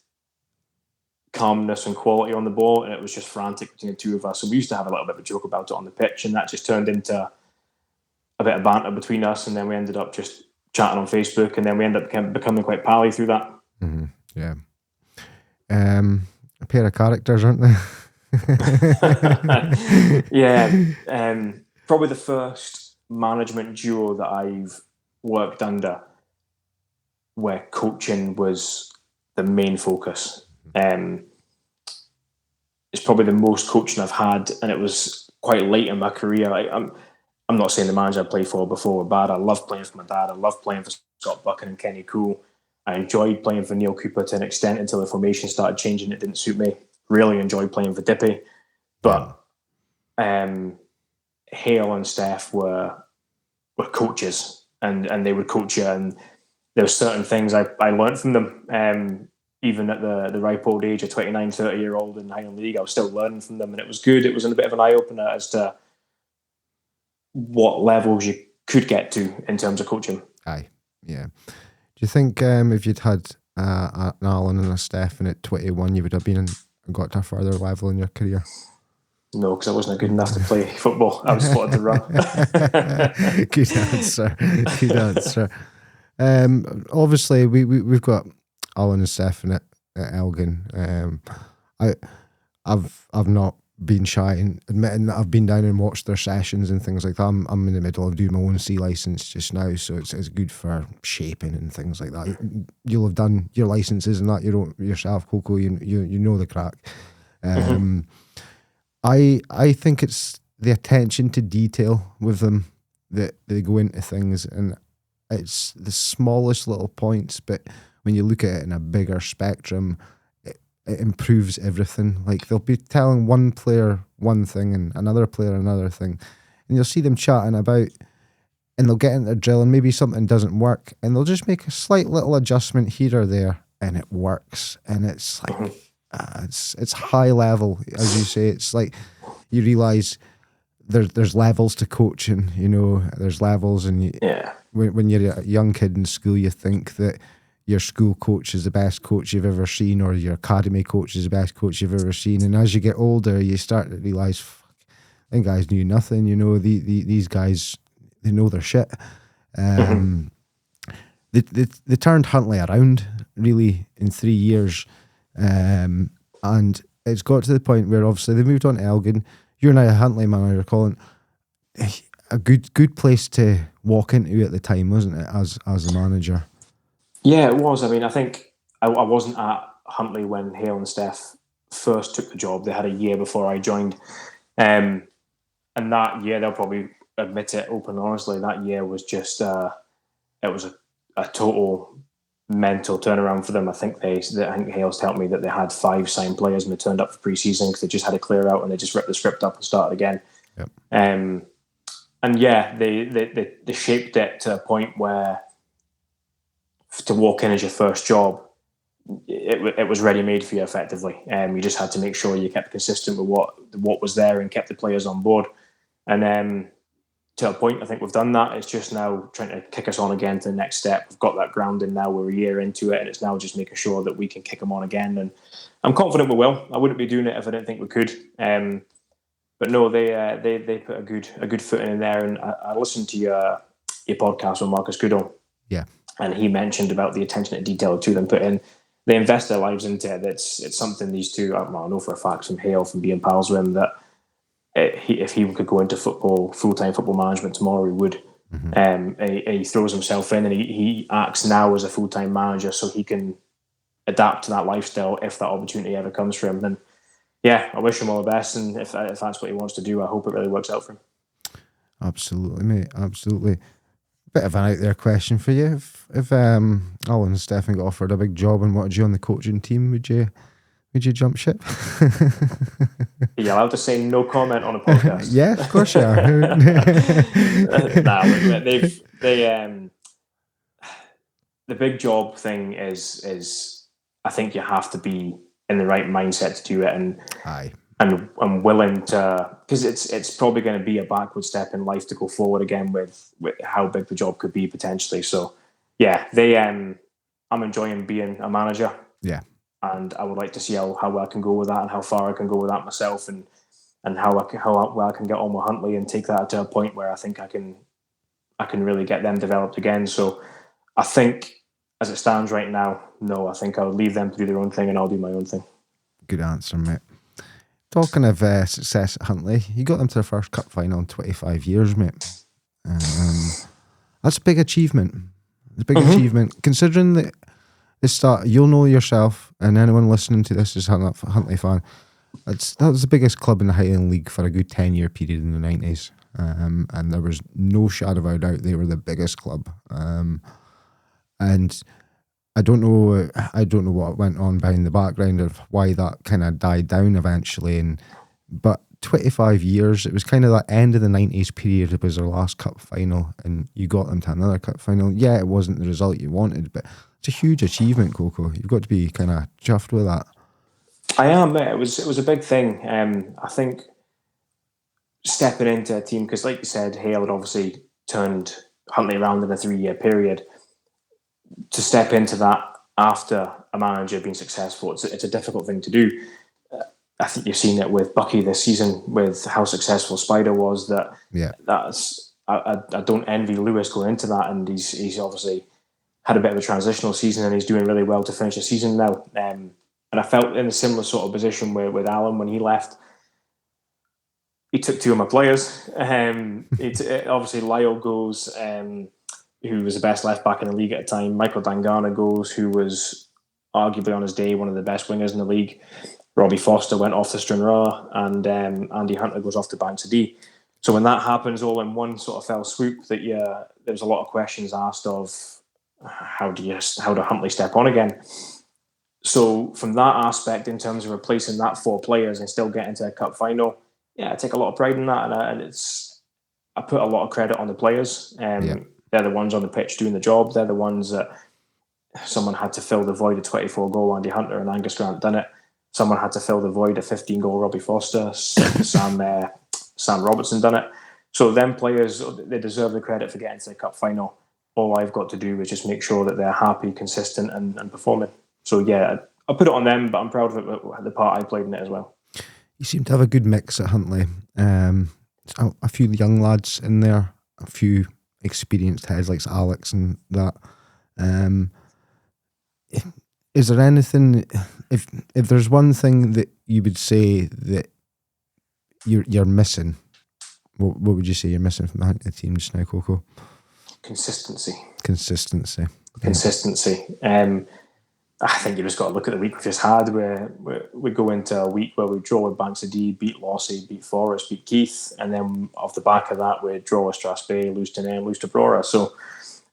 calmness and quality on the ball. And it was just frantic between the two of us. So we used to have a little bit of a joke about it on the pitch. And that just turned into a bit of banter between us. And then we ended up just chatting on Facebook, and then we ended up becoming quite pally through that. Yeah. A pair of characters, aren't they? Probably the first management duo that I've worked under where coaching was the main focus. it's probably the most coaching I've had, and it was quite late in my career. I'm not saying the manager I played for before were bad. I loved playing for my dad. I loved playing for Scott Buchan and Kenny Cool. I enjoyed playing for Neil Cooper to an extent until the formation started changing. It didn't suit me. Really enjoyed playing for Dippy. But Hale and Steph were coaches, and they would coach you, and there were certain things I learned from them. Even at the ripe old age of 29, 30-year-old in Highland League, I was still learning from them, and it was good. It was a bit of an eye-opener as to what levels you could get to in terms of coaching. Aye, yeah. Do you think if you'd had an Alan and a Stefan at 21, you would have been and got to a further level in your career? No, because I wasn't good enough to play football. I was spotted to run. Good answer. Good answer. Obviously, we've got Alan and Stefan at Elgin. I've not been shy in admitting that I've been down and watched their sessions and things like that. I'm in the middle of doing my own C license just now, so it's good for shaping and things like that. You'll have done your licenses and that yourself, Coco. You know the crack. I think it's the attention to detail with them that they go into things, and it's the smallest little points, but when you look at it in a bigger spectrum, it improves everything. Like, they'll be telling one player one thing and another player another thing, and you'll see them chatting about, and they'll get into a drill and maybe something doesn't work, and they'll just make a slight little adjustment here or there, and it works. And it's like it's high level, as you say. It's like you realise there's levels to coaching. There's levels, and when you're a young kid in school, you think that your school coach is the best coach you've ever seen, or your academy coach is the best coach you've ever seen. And as you get older, you start to realise, fuck, them guys knew nothing. These guys, they know their shit. They turned Huntly around really in 3 years, and it's got to the point where obviously they moved on to Elgin. You're now a Huntly manager, Colin. A good place to walk into at the time, wasn't it, as a manager? Yeah, it was. I mean, I think I wasn't at Huntly when Hale and Steph first took the job. They had a year before I joined. And that year, they'll probably admit it open and honestly, that year was just, it was a total mental turnaround for them. I think Hale's told me that they had 5 signed players and they turned up for pre-season because they just had a clear out and they just ripped the script up and started again. Yep. And yeah, they shaped it to a point where to walk in as your first job, it was ready made for you effectively. You just had to make sure you kept consistent with what was there and kept the players on board. And to a point, I think we've done that. It's just now trying to kick us on again to the next step. We've got that grounding now. We're a year into it, and it's now just making sure that we can kick them on again. And I'm confident we will. I wouldn't be doing it if I didn't think we could. But no, they put a good foot in there. And I listened to your podcast with Marcus Goodall. Yeah. And he mentioned about the attention to detail to them put in. They invest their lives into it. It's something these two, I know for a fact from Hale, from being pals with him, that if he could go into full-time football management tomorrow, he would. Mm-hmm. He throws himself in, and he acts now as a full-time manager so he can adapt to that lifestyle if that opportunity ever comes for him. And yeah, I wish him all the best, and if that's what he wants to do, I hope it really works out for him. Absolutely, mate. Absolutely. Bit of an out there question for you. If Alan and Stefan got offered a big job and wanted you on the coaching team, would you jump ship? Are you allowed to say no comment on a podcast? Yeah, of course you are. The big job thing is I think you have to be in the right mindset to do it, and I'm willing to, because it's probably going to be a backward step in life to go forward again with how big the job could be potentially. So yeah, I'm enjoying being a manager. Yeah. And I would like to see how well I can go with that and how far I can go with that myself, and how well I can get on with Huntly and take that to a point where I think I can really get them developed again. So I think as it stands right now, no, I think I'll leave them to do their own thing and I'll do my own thing. Good answer, mate. Talking of success at Huntly, you got them to their first cup final in 25 years, mate. That's a big achievement. It's a big achievement, considering that the start. You'll know yourself, and anyone listening to this is a Huntly fan. That was the biggest club in the Highland League for a good 10-year period in the 90s. And there was no shadow of a doubt they were the biggest club. And I don't know what went on behind the background of why that kind of died down eventually. But 25 years, it was kind of that end of the 90s period. It was their last cup final, and you got them to another cup final. Yeah, it wasn't the result you wanted, but it's a huge achievement, Coco. You've got to be kind of chuffed with that. I am. It was a big thing. I think stepping into a team, because like you said, Hale had obviously turned Huntley around in a 3-year period. To step into that after a manager being successful, it's a difficult thing to do. I think you've seen it with Bucky this season, with how successful Spider was. I don't envy Lewis going into that, and he's obviously had a bit of a transitional season, and he's doing really well to finish the season now. And I felt in a similar sort of position with Alan when he left. He took 2 of my players. Obviously, Lyle goes, who was the best left back in the league at the time. Michael Dangana goes, who was arguably on his day one of the best wingers in the league. Robbie Foster went off to Stranraer, and Andy Hunter goes off to Banks of D. So when that happens all in one sort of fell swoop, there was a lot of questions asked of how do Huntley step on again? So from that aspect, in terms of replacing that 4 players and still getting to a cup final, I take a lot of pride in that, and I put a lot of credit on the players. They're the ones on the pitch doing the job. They're the ones that someone had to fill the void of 24-goal Andy Hunter and Angus Grant done it. Someone had to fill the void of 15-goal Robbie Foster. Sam Robertson done it. So them players, they deserve the credit for getting to the cup final. All I've got to do is just make sure that they're happy, consistent, and performing. So I put it on them, but I'm proud of the part I played in it as well. You seem to have a good mix at Huntley. A few young lads in there, a few experienced heads like Alex and that. Is there anything, if there's one thing that you would say that you're missing, what would you say you're missing from the team just now, Coco? Consistency. I think you just got to look at the week we've just had, where we go into a week where we draw with Banks of D, beat Lossie, beat Forest, beat Keith, and then off the back of that we draw with Strathspey, lose to Nairn, lose to Brora. So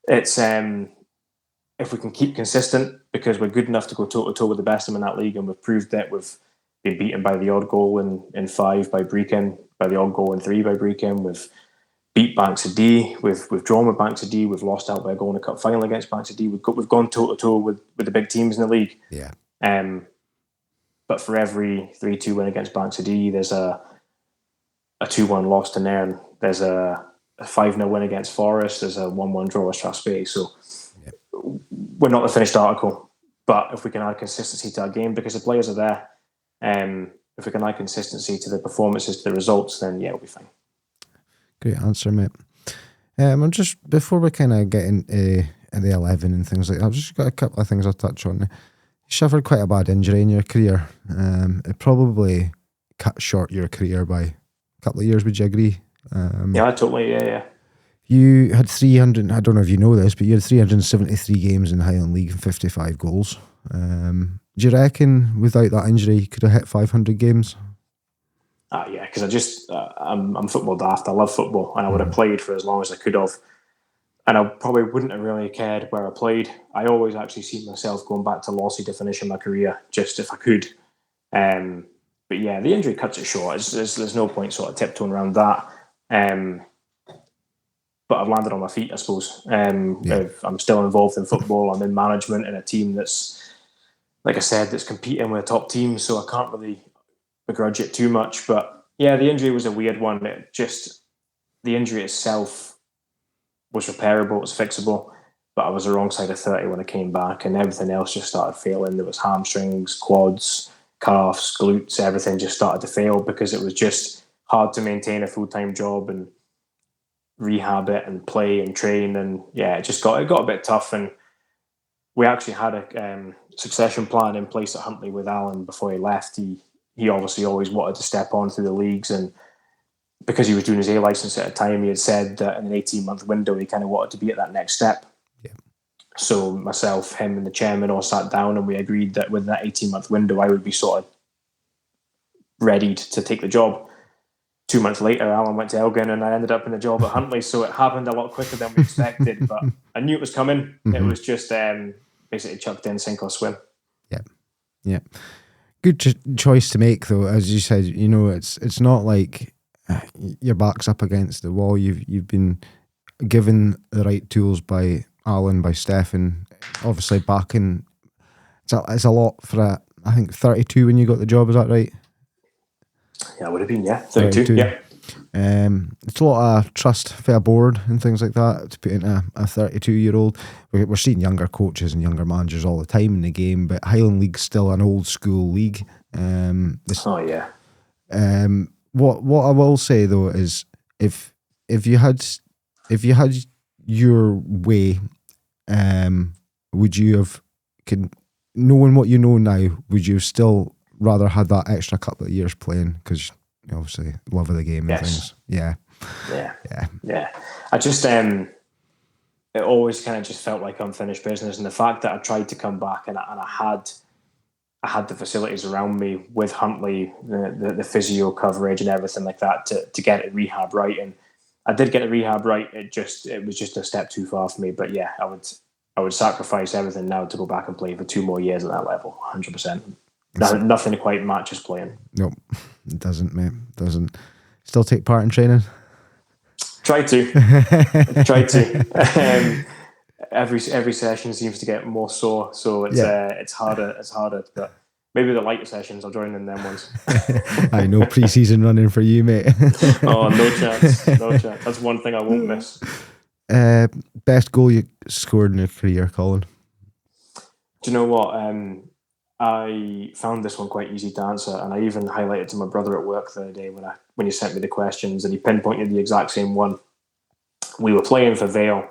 it's if we can keep consistent, because we're good enough to go toe-to-toe with the best of them in that league, and we've proved that we've been beaten by the odd goal in 5 by Brechin, by the odd goal in 3 by Brechin. We've beat Banks of D. We've drawn with Banks of D. We've lost out by a goal in a cup final against Banks of D. We've gone toe-to-toe with the big teams in the league. Yeah. But for every 3-2 win against Banks of D, there's a 2-1 loss to Nairn. There's a 5-0 win against Forest. There's a 1-1 draw with Strathspey. So we're not the finished article, but if we can add consistency to our game, because the players are there, if we can add consistency to the performances, to the results, then we'll be fine. Great answer, mate. I'm just, before we kind of get into the 11 and things like that, I've just got a couple of things I'll touch on. You suffered quite a bad injury in your career. It probably cut short your career by a couple of years, would you agree? Totally, yeah. You had 300, I don't know if you know this, but you had 373 games in the Highland League and 55 goals. Do you reckon without that injury you could have hit 500 games? Because I'm football daft. I love football, and I would have played for as long as I could have. And I probably wouldn't have really cared where I played. I always actually see myself going back to Lossie to finish my career, just if I could. But the injury cuts it short. There's no point sort of tiptoeing around that. But I've landed on my feet, I suppose. I'm still involved in football. I'm in management in a team that's, like I said, that's competing with a top team. So I can't really begrudge it too much. But the injury was a weird one. The injury itself was repairable, it was fixable. But I was the wrong side of 30 when I came back, and everything else just started failing. There was hamstrings, quads, calves, glutes, everything just started to fail, because it was just hard to maintain a full-time job and rehab it and play and train, and it got a bit tough. And we actually had a succession plan in place at Huntley with Alan before he left. He obviously always wanted to step on through the leagues, and because he was doing his A licence at a time, he had said that in an 18-month window he kind of wanted to be at that next step. So myself, him and the chairman all sat down, and we agreed that with that 18-month window I would be sort of readied to take the job. 2 months later, Alan went to Elgin and I ended up in the job at Huntly. So it happened a lot quicker than we expected, but I knew it was coming. It was just basically chucked in, sink or swim. Yeah. Good choice to make, though. As you said, it's not like your back's up against the wall. You've been given the right tools by Alan, by Stefan. Obviously, backing. It's a lot for I think 32 when you got the job. Is that right? Yeah, it would have been, 32. Yeah. It's a lot of trust for a board and things like that to put into a 32-year-old. We're seeing younger coaches and younger managers all the time in the game, but Highland League's still an old school league. What I will say though is if you had your way, would you have knowing what you know now, would you still rather had that extra couple of years playing because obviously love of the game and things? Yeah. I just it always kind of just felt like unfinished business, and the fact that I tried to come back and I had the facilities around me with Huntly, the physio coverage and everything like that to get it rehab right, and I did get the rehab right. It was just a step too far for me. But yeah, I would sacrifice everything now to go back and play for 2 more years at that level, 100%. Nothing quite matches playing. Nope, it doesn't, mate. It doesn't. Still take part in training? Try to. Every session seems to get more sore, so it's harder. But maybe the lighter sessions, I'll join in them ones. I know pre-season running for you, mate. Oh, no chance. That's one thing I won't miss. Best goal you scored in your career, Colin? Do you know what? I found this one quite easy to answer, and I even highlighted to my brother at work the other day when he sent me the questions, and he pinpointed the exact same one. We were playing for Vale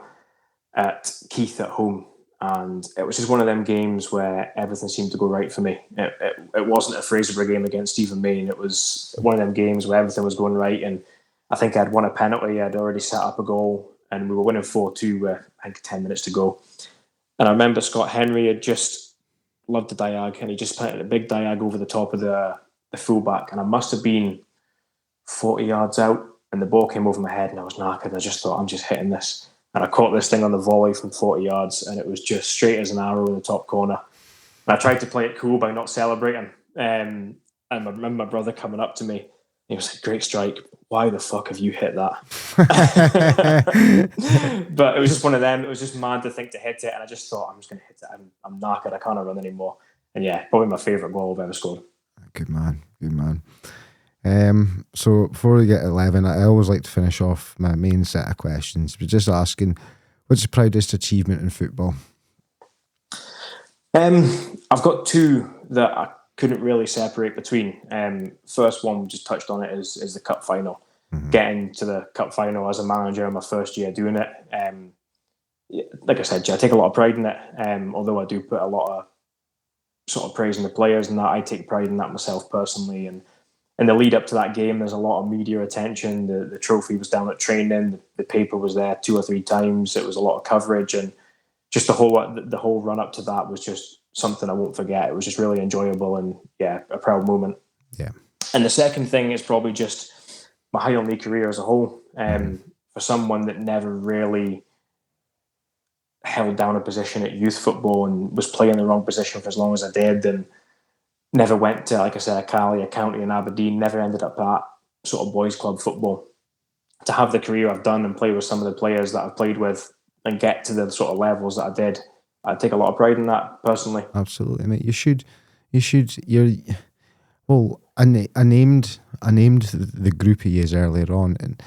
at Keith at home, and it was just one of them games where everything seemed to go right for me. It wasn't a Fraserburgh game against Stephen Main. It was one of them games where everything was going right, and I think I'd won a penalty. I'd already set up a goal, and we were winning 4-2 with I think 10 minutes to go. And I remember Scott Henry had just loved the diag, and he just put a big diag over the top of the fullback, and I must have been 40 yards out, and the ball came over my head, and I was knackered, and I just thought, I'm just hitting this. And I caught this thing on the volley from 40 yards, and it was just straight as an arrow in the top corner. And I tried to play it cool by not celebrating. And I remember my brother coming up to me. He was like, "Great strike. Why the fuck have you hit that?" But it was just one of them. It was just mad to think to hit it. And I just thought, I'm just going to hit it. I'm knackered. I can't run anymore. And yeah, probably my favourite goal I've ever scored. Good man. So before we get 11, I always like to finish off my main set of questions, but just asking, what's the proudest achievement in football? I've got two that I couldn't really separate between. First one, we just touched on it, is the cup final. Mm-hmm. Getting to the cup final as a manager in my first year doing it. Like I said, I take a lot of pride in it, although I do put a lot of sort of praise in the players and that. I take pride in that myself personally. And in the lead up to that game, there's a lot of media attention. The trophy was down at training. The paper was there 2 or 3 times. It was a lot of coverage, and just the whole run up to that was just something I won't forget. It was just really enjoyable, and yeah, a proud moment. Yeah. And the second thing is probably just my Highland League career as a whole. For someone that never really held down a position at youth football and was playing the wrong position for as long as I did, and never went to, like I said, a Cali, a county in Aberdeen, never ended up at sort of boys club football. To have the career I've done and play with some of the players that I've played with and get to the sort of levels that I did, I take a lot of pride in that personally. Absolutely, mate. You should. I named the group of years earlier on, and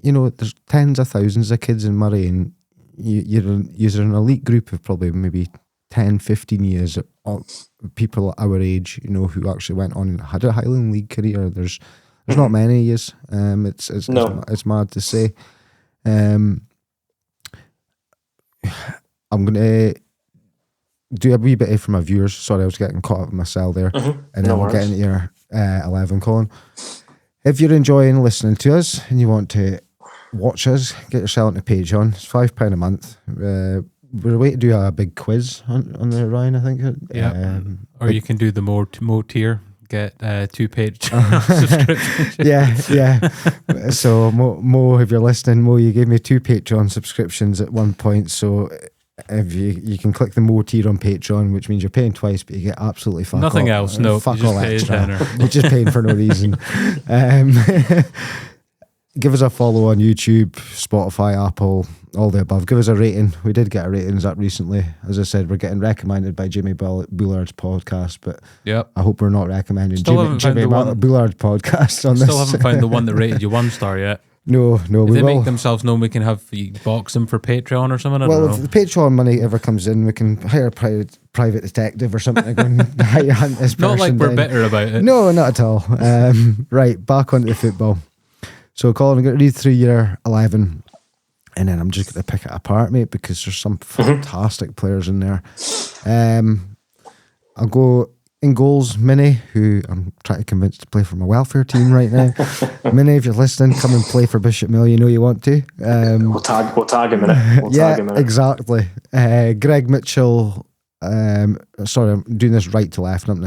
there's tens of thousands of kids in Murray, and you're an elite group of probably maybe 10, 15 years of people our age, who actually went on and had a Highland League career. There's not many years. It's mad to say. I'm gonna do a wee bit for my viewers. Sorry, I was getting caught up in my cell there. Mm-hmm. And then we'll get into your 11, Colin. If you're enjoying listening to us and you want to watch us, get yourself on the Patreon. It's £5 a month. We're away to do a big quiz on the Ryan, I think. Yeah. Or you can do the more tier. get 2 Patreon subscriptions. Yeah. So Mo, if you're listening, Mo, you gave me 2 Patreon subscriptions at one point. So if you can click the Mo tier on Patreon, which means you're paying twice, but you get absolutely fuck Nothing all, else. No, fuck you just all pay a extra. tenner. You're just paying for no reason. Give us a follow on YouTube, Spotify, Apple, all the above. Give us a rating. We did get our ratings up recently. As I said, we're getting recommended by Jimmy Bullard's podcast, but Yep. I hope we're not recommending Still haven't found Jimmy the one- Bullard's podcast on this. Still haven't found the one that rated you 1 star yet. No, If we they will. make themselves known, we can have you box them for Patreon or something. I Well, don't if know. the Patreon money ever comes in, we can hire a private detective or something to go and hunt this person Not like we're down. bitter about it. No, not at all. Right, back onto the football. So, Colin, I'm going to read through your 11, and then I'm just going to pick it apart, mate, because there's some fantastic players in there. I'll go in goals, Minnie, who I'm trying to convince to play for my welfare team right now. Minnie, if you're listening, come and play for Bishop Mill. You know you want to. We'll tag him in it. Exactly. Greg Mitchell. Sorry, I'm doing this right to left, aren't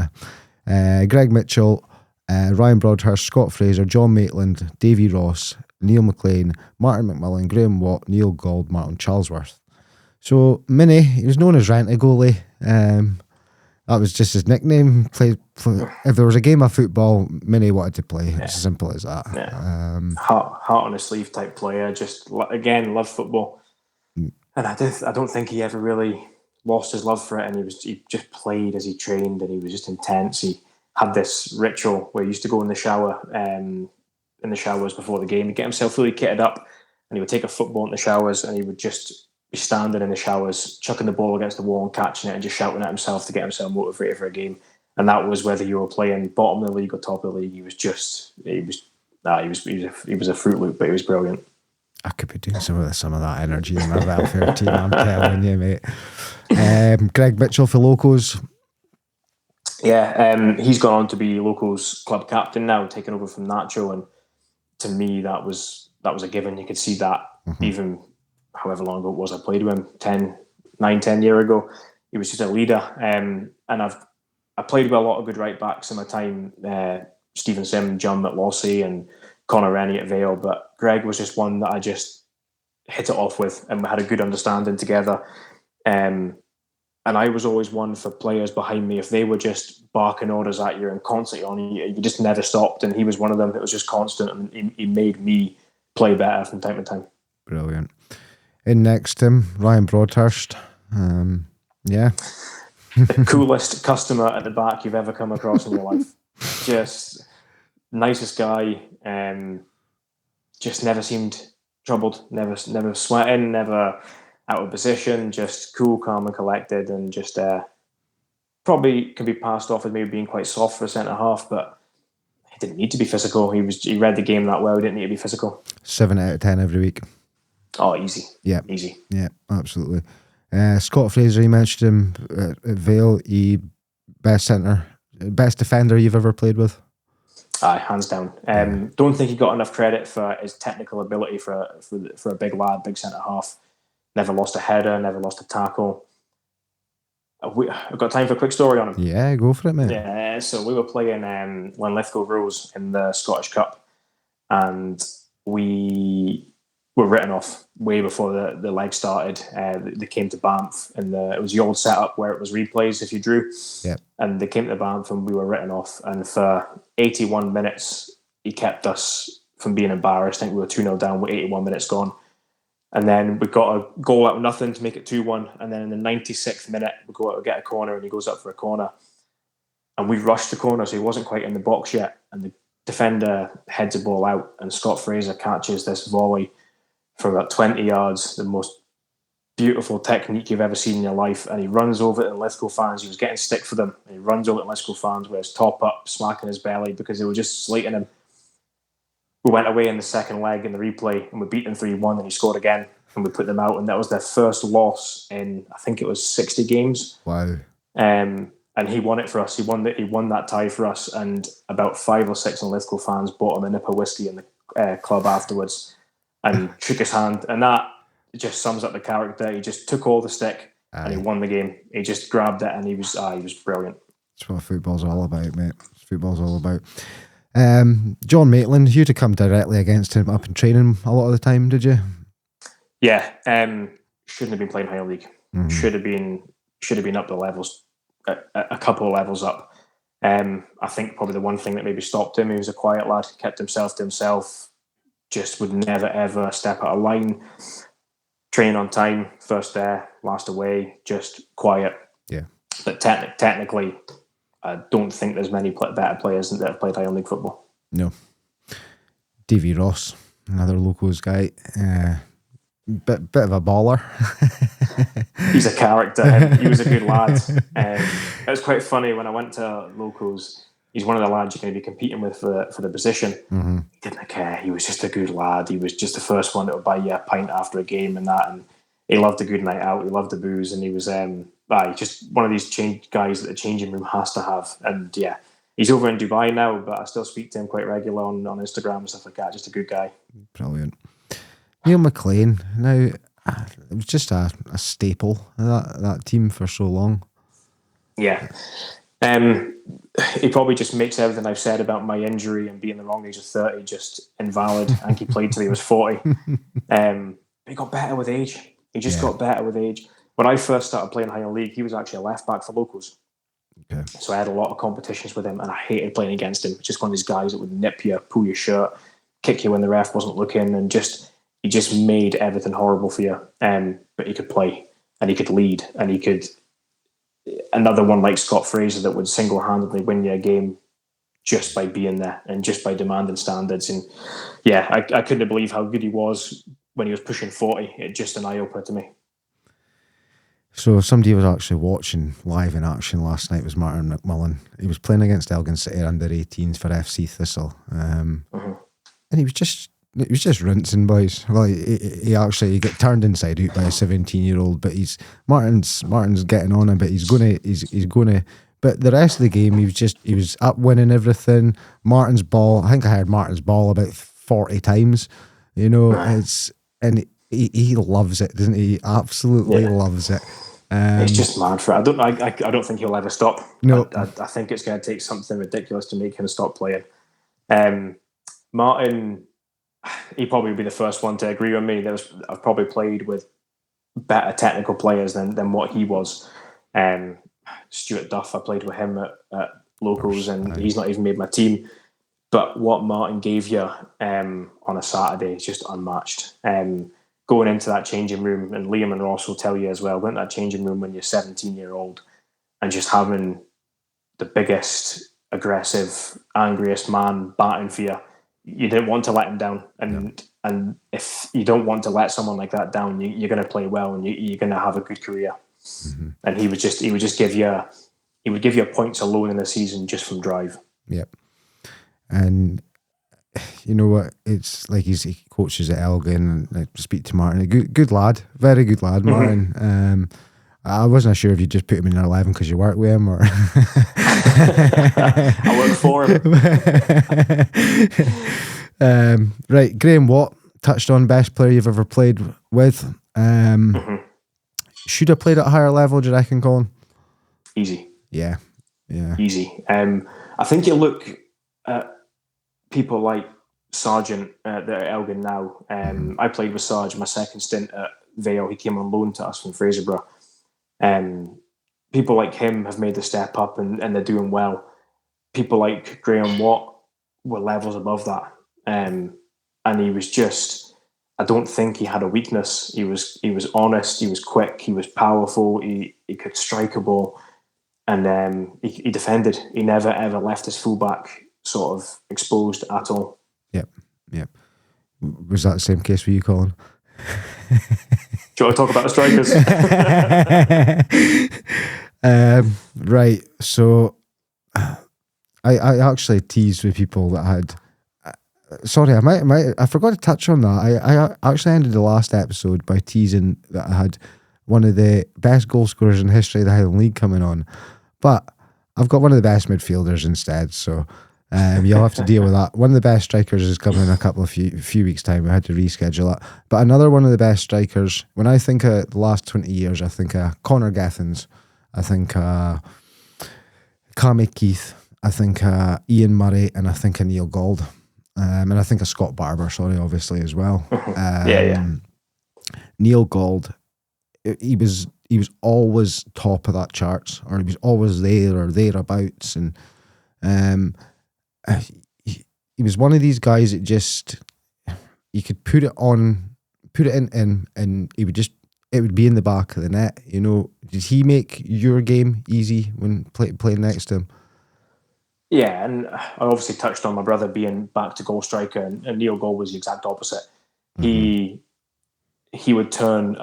I? Greg Mitchell, Ryan Broadhurst, Scott Fraser, John Maitland, Davy Ross, Neil McLean, Martin McMillan, Graham Watt, Neil Gold, Martin Charlesworth. So Minnie, he was known as Ranta Goalie. That was just his nickname. If there was a game of football, Minnie wanted to play. It's as simple as that. Yeah. Heart on a sleeve type player. Just again, loved football, and I don't think he ever really lost his love for it. And he just played as he trained, and he was just intense. He had this ritual where he used to go in the shower, in the showers before the game. He'd get himself fully kitted up, and he would take a football in the showers, and he would just be standing in the showers, chucking the ball against the wall and catching it and just shouting at himself to get himself motivated for a game. And that was whether you were playing bottom of the league or top of the league. He was a Fruit Loop, but he was brilliant. I could be doing some of that energy in my welfare team, I'm telling you, mate. Greg Mitchell for Locos. Yeah, he's gone on to be Locos club captain now, taking over from Nacho, and to me that was a given. You could see that even however long ago it was I played with him, 10 years ago. He was just a leader. And I played with a lot of good right backs in my time. Stephen Sim, John at Lossie, and Connor Rennie at Vale. But Greg was just one that I just hit it off with, and we had a good understanding together. And I was always one for players behind me. If they were just barking orders at you and constantly on you, you just never stopped. And he was one of them that was just constant, and he made me play better from time to time. Brilliant. In next to him, Ryan Broadhurst. Yeah. The coolest customer at the back you've ever come across in your life. Just nicest guy. Just never seemed troubled. Never sweating. Never out of position. Just cool, calm, and collected. And just probably can be passed off as maybe being quite soft for a centre half, but he didn't need to be physical. He read the game that well. He didn't need to be physical. 7 out of 10 every week. Oh, easy. Yeah. Easy. Yeah, absolutely. Scott Fraser, you mentioned him at Vale. Best defender you've ever played with? Aye, hands down. Don't think he got enough credit for his technical ability for a big lad, big centre half. Never lost a header, never lost a tackle. I've got time for a quick story on him. Yeah, go for it, mate. Yeah, so we were playing when Lithgow rose in the Scottish Cup, and we were written off way before the leg started. They came to Banff, and it was the old setup where it was replays if you drew. Yep. And they came to Banff, and we were written off. And for 81 minutes, he kept us from being embarrassed. I think we were 2-0 down with 81 minutes gone. And then we got a goal out of nothing to make it 2-1. And then in the 96th minute, we go out and get a corner, and he goes up for a corner. And we rushed the corner, so he wasn't quite in the box yet. And the defender heads a ball out, and Scott Fraser catches this volley from about 20 yards, the most beautiful technique you've ever seen in your life. And he runs over to Lithgow fans. He was getting stick for them. And he runs over to Lithgow fans with his top up, smacking his belly because they were just slating him. We went away in the second leg in the replay, and we beat them 3-1, and he scored again, and we put them out. And that was their first loss in, I think it was 60 games. Wow. And he won it for us. He won that tie for us. And about 5 or 6 Lithgow fans bought him a nip of whiskey in the club afterwards and shook his hand. And that just sums up the character. He just took all the stick and he won the game. He just grabbed it, and he was brilliant. That's what football's all about, mate. Football's all about. John Maitland, you'd have come directly against him up in training a lot of the time, did you? Yeah, shouldn't have been playing higher league. Mm-hmm. Should have been up the levels, a couple of levels up. I think probably the one thing that maybe stopped him, he was a quiet lad, kept himself to himself, just would never ever step out of line. Train on time, first there, last away, just quiet. Yeah. But technically, I don't think there's many better players that have played higher league football. No. Davy Ross, another Locos guy. Bit of a baller. He's a character. He was a good lad. It was quite funny when I went to Locos. He's one of the lads you're going to be competing with for the position. Mm-hmm. He didn't care. He was just a good lad. He was just the first one that would buy you a pint after a game and that. And he loved a good night out. He loved the booze, and he was just one of these guys that the changing room has to have. And yeah, he's over in Dubai now, but I still speak to him quite regularly on Instagram and stuff like that. Just a good guy. Brilliant. Neil McLean. Now, it was just a staple of that team for so long. Yeah. He probably just makes everything I've said about my injury and being the wrong age of 30 just invalid. I think he played till he was 40. But he got better with age. He just got better with age. When I first started playing higher league, he was actually a left back for Locos. Okay. So I had a lot of competitions with him, and I hated playing against him. Just one of these guys that would nip you, pull your shirt, kick you when the ref wasn't looking, and he just made everything horrible for you. But he could play, and he could lead, and he could. Another one like Scott Fraser that would single-handedly win you a game just by being there and just by demanding standards. And yeah, I couldn't believe how good he was when he was pushing 40. It's just an eye-opener to me. So somebody was actually watching live in action last night was Martin McMullen. He was playing against Elgin City under 18s for FC Thistle. And he was just rinsing boys. Well, he actually got turned inside out by a 17-year-old, but Martin's getting on a bit. He's gonna. But the rest of the game, he was up winning everything. Martin's ball. I think I heard Martin's ball about 40 times. You know, he loves it, doesn't he? He absolutely loves it. It's just mad for it. I don't think he'll ever stop. No, I think it's going to take something ridiculous to make him stop playing. Martin. He probably would be the first one to agree with me. I've probably played with better technical players than what he was. Stuart Duff, I played with him at Locos, and he's not even made my team. But what Martin gave you on a Saturday is just unmatched. Going into that changing room, and Liam and Ross will tell you as well, going into that changing room when you're 17-year-old and just having the biggest, aggressive, angriest man batting for you. You didn't want to let him down, and if you don't want to let someone like that down, you're going to play well and you're going to have a good career. Mm-hmm. And he would just give you points alone in the season just from drive. Yep. And you know what? It's like he coaches at Elgin, and I speak to Martin. Good lad, very good lad, Martin. Mm-hmm. I wasn't sure if you just put him in an 11 because you work with him, or I work for him. Right, Graham Watt touched on best player you've ever played with. Should have played at a higher level, do you reckon, Colin? Easy. Yeah. Easy. I think you look at people like Sargent that are at Elgin now. I played with Sarge my second stint at Vale. He came on loan to us from Fraserburgh. People like him have made the step up and they're doing well. People like Graham Watt were levels above that. And he was just, I don't think he had a weakness. He was honest, he was quick, he was powerful, he could strike a ball, and he defended. He never ever left his fullback sort of exposed at all. Yep. Was that the same case for you, Colin? Do you want to talk about the strikers? Right. So I actually teased with people that had. Sorry, I forgot to touch on that. I actually ended the last episode by teasing that I had one of the best goal scorers in history of the Highland League coming on, but I've got one of the best midfielders instead. So you'll have to deal with that. One of the best strikers is coming in a few weeks' time. I had to reschedule it. But another one of the best strikers, when I think of the last 20 years, I think of Connor Gethins. I think Cammy Keith, I think Ian Murray, and I think Neil Gold. And I think a Scott Barber, obviously as well. Neil Gold, he was always top of that charts, or he was always there or thereabouts, and he was one of these guys that just, you could put it in, and it would be in the back of the net. You know, did he make your game easy when playing next to him? Yeah, and I obviously touched on my brother being back to goal striker, and Neil Gold was the exact opposite. He would turn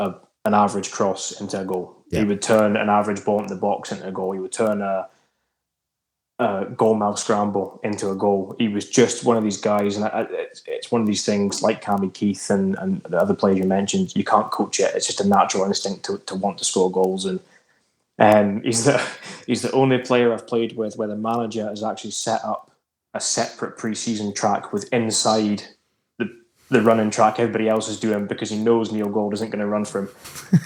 an average cross into a goal. Yeah. He would turn an average ball into the box into a goal. He would turn a goal mouth scramble into a goal. He was just one of these guys, and it's one of these things like Cammy Keith and the other players you mentioned. You can't coach it. It's just a natural instinct to want to score goals. And he's the only player I've played with where the manager has actually set up a separate pre-season track with inside the running track everybody else is doing, because he knows Neil Gold isn't going to run for him,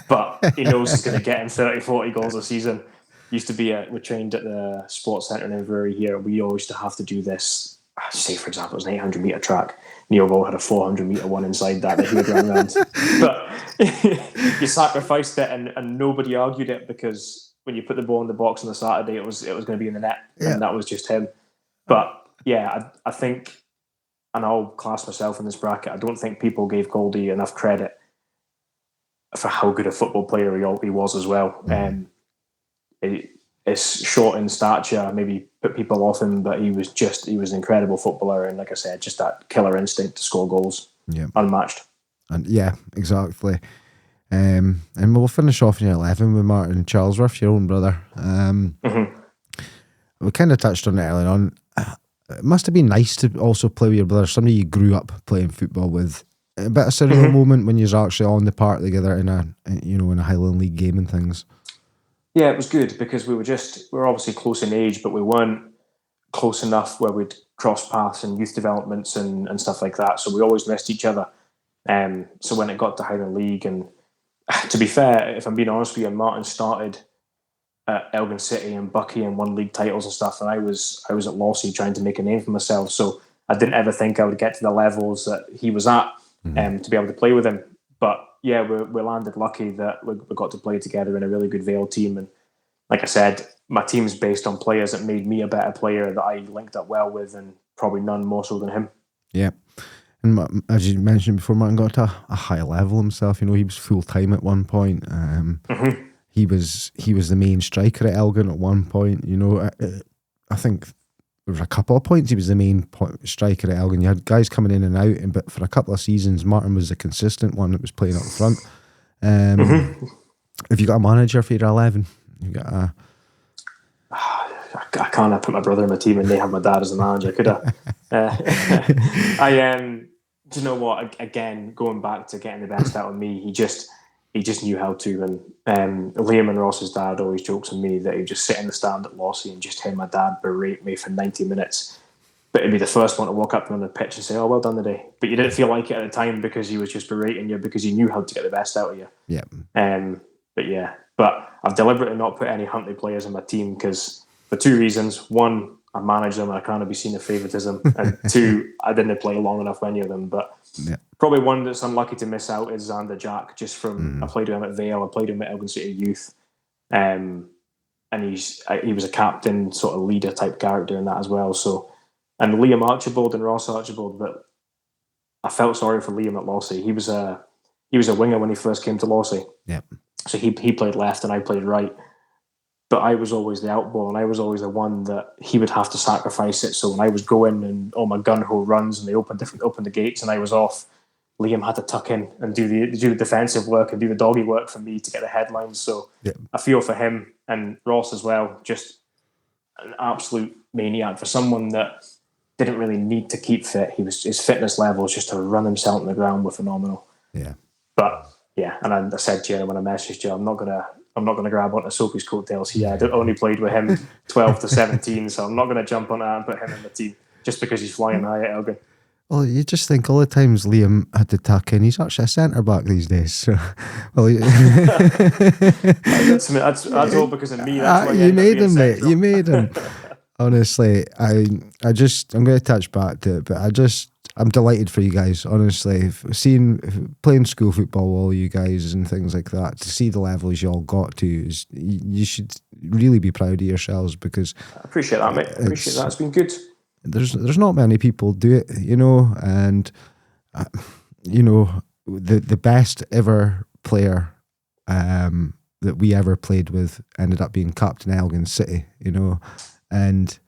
but he knows he's going to get him 30, 40 goals a season. Used to be we trained at the sports centre in Inverurie here. We always used to have to do this. Say, for example, it was an 800-metre track. Neil Gold had a 400-metre one inside that he would run around. But you sacrificed it, and nobody argued it, because when you put the ball in the box on the Saturday, it was going to be in the net, and that was just him. But yeah, I think, and I'll class myself in this bracket, I don't think people gave Goldie enough credit for how good a football player he was as well. It's short in stature, maybe put people off him, but he was an incredible footballer, and like I said, just that killer instinct to score goals, unmatched. And yeah, exactly. And we'll finish off in 11 with Martin Charlesworth, your own brother. We kind of touched on it earlier on. It must have been nice to also play with your brother, somebody you grew up playing football with. A bit of a surreal moment when you're actually on the park together in a Highland League game and things. Yeah, it was good, because we were obviously close in age, but we weren't close enough where we'd cross paths and youth developments and stuff like that. So we always missed each other. So when it got to Highland League, and to be fair, if I'm being honest with you, Martin started at Elgin City and Bucky and won league titles and stuff, and I was at Lossie trying to make a name for myself. So I didn't ever think I would get to the levels that he was at to be able to play with him. But yeah, we landed lucky that we got to play together in a really good Vale team. And like I said, my team's based on players that made me a better player that I linked up well with, and probably none more so than him. Yeah. And as you mentioned before, Martin got to a high level himself. You know, he was full time at one point. He was the main striker at Elgin at one point. You know, I think there was a couple of points he was the main striker at Elgin. You had guys coming in and out, but for a couple of seasons, Martin was the consistent one that was playing up front. Have you got a manager for your 11? You got a... I can't put my brother in my team and they have my dad as the manager, could I? Do you know what? Again, going back to getting the best out of me, he just knew how to. And Liam and Ross's dad always jokes on me that he'd just sit in the stand at Lossie and just hear my dad berate me for 90 minutes. But he'd be the first one to walk up on the pitch and say, "Oh, well done today." But you didn't feel like it at the time, because he was just berating you, because he knew how to get the best out of you. Yeah. But I've deliberately not put any Huntley players in my team, because for two reasons. One, I manage them and I can't be seen as favouritism. And two, I didn't play long enough with any of them. But probably one that's unlucky to miss out is Xander Jack, just from I played with him at Vale, I played with him at Elgin City Youth. And he was a captain, sort of leader type character in that as well. So, and Liam Archibald and Ross Archibald, but I felt sorry for Liam at Lossie. He was a winger when he first came to Lossie. Yep. So he played left and I played right. But I was always the outball, and I was always the one that he would have to sacrifice it. So when I was going and all my gun-ho runs and they opened the gates and I was off, Liam had to tuck in and do the defensive work and do the doggy work for me to get the headlines. So I feel for him, and Ross as well, just an absolute maniac. For someone that didn't really need to keep fit, his fitness levels just to run himself on the ground were phenomenal. Yeah. But yeah, and I said to you when I messaged you, I'm not gonna grab onto Soapy's coattails here. I only played with him 12 to 17, so I'm not gonna jump on that and put him in the team just because he's flying high at Elgin. Well, you just think all the times Liam had to tuck in, he's actually a centre back these days. So, well, that's all because of me. That's why you made him, mate. You made him. Honestly, I'm going to touch back to it, but I'm delighted for you guys. Honestly, playing school football, all you guys and things like that, to see the levels you all got to, you should really be proud of yourselves, because I appreciate that, mate. I appreciate that. It's been good. There's not many people do it, and the best ever player that we ever played with ended up being captain Elgin City, and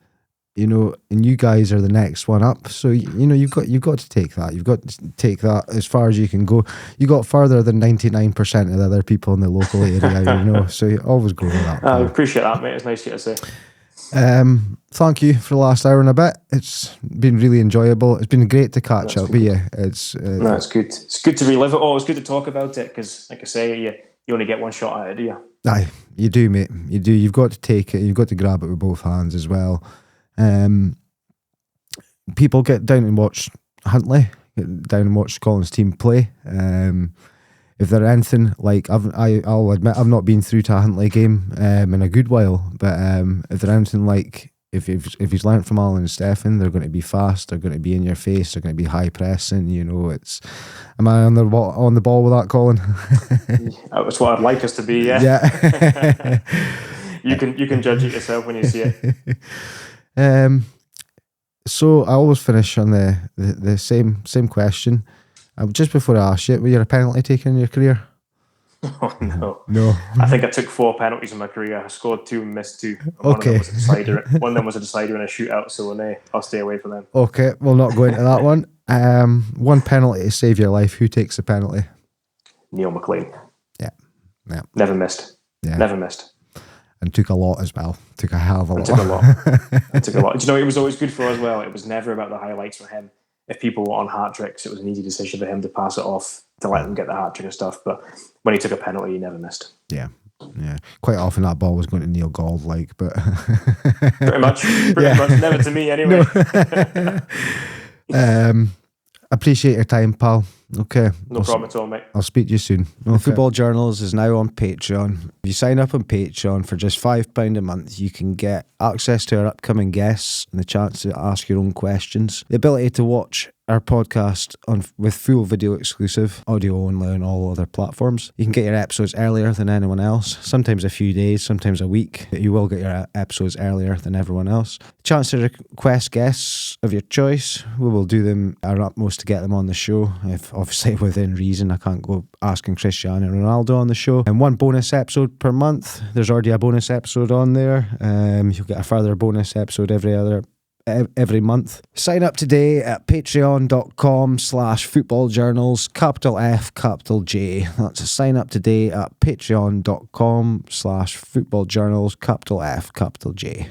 you guys are the next one up. So you've got to take that. You've got to take that as far as you can go. You got further than 99% of the other people in the local area, So you always go with that. I appreciate that, mate. It's nice of you to say. Thank you for the last hour and a bit. It's been really enjoyable. It's been great to catch up with you. It's good. It's good to relive it all. It's good to talk about it, because, like I say, you only get one shot at it, do you? Aye, you do, mate. You do. You've got to take it. You've got to grab it with both hands as well. People get down and watch Huntly, get down and watch Colin's team play. If they're anything like, I'll admit I've not been through to a Huntly game in a good while, but if they're anything like, if he's learnt from Alan and Stefan, they're going to be fast, they're going to be in your face, they're going to be high pressing. Am I on the ball with that, Colin? That's what I'd like us to be. Yeah. You can judge it yourself when you see it. So I always finish on the same question. Just before I ask you, were you a penalty taker in your career? Oh, no. No. I think I took 4 penalties in my career. I scored 2 and missed 2. Okay. One of them was a decider in a shootout, so I'll stay away from them. Okay, we'll not go into that one. One penalty to save your life. Who takes the penalty? Neil McLean. Yeah. Never missed. Yeah. Never missed. And took a lot as well. Took a hell of a lot. I took a lot. Do you know, it was always good for us as well. It was never about the highlights for him. If people were on hat tricks, it was an easy decision for him to pass it off, to let them get the hat trick and stuff. But when he took a penalty, he never missed. Yeah. Quite often that ball was going to Neil Gold, but pretty much. Never to me anyway. Appreciate your time, pal. Okay. No problem at all, mate. I'll speak to you soon. Okay. Football Journals is now on Patreon. If you sign up on Patreon for just £5 a month, you can get access to our upcoming guests and the chance to ask your own questions, the ability to watch our podcast with full video exclusive, audio only on all other platforms. You can get your episodes earlier than anyone else, sometimes a few days, sometimes a week. You will get your episodes earlier than everyone else. Chance to request guests of your choice. We will do our utmost to get them on the show, if obviously within reason. I can't go asking Cristiano Ronaldo on the show. And 1 bonus episode per month. There's already a bonus episode on there. You'll get a further bonus episode every month. Sign up today at patreon.com/footballjournals, capital F, capital J. That's a sign up today at patreon.com/footballjournals, capital F, capital J.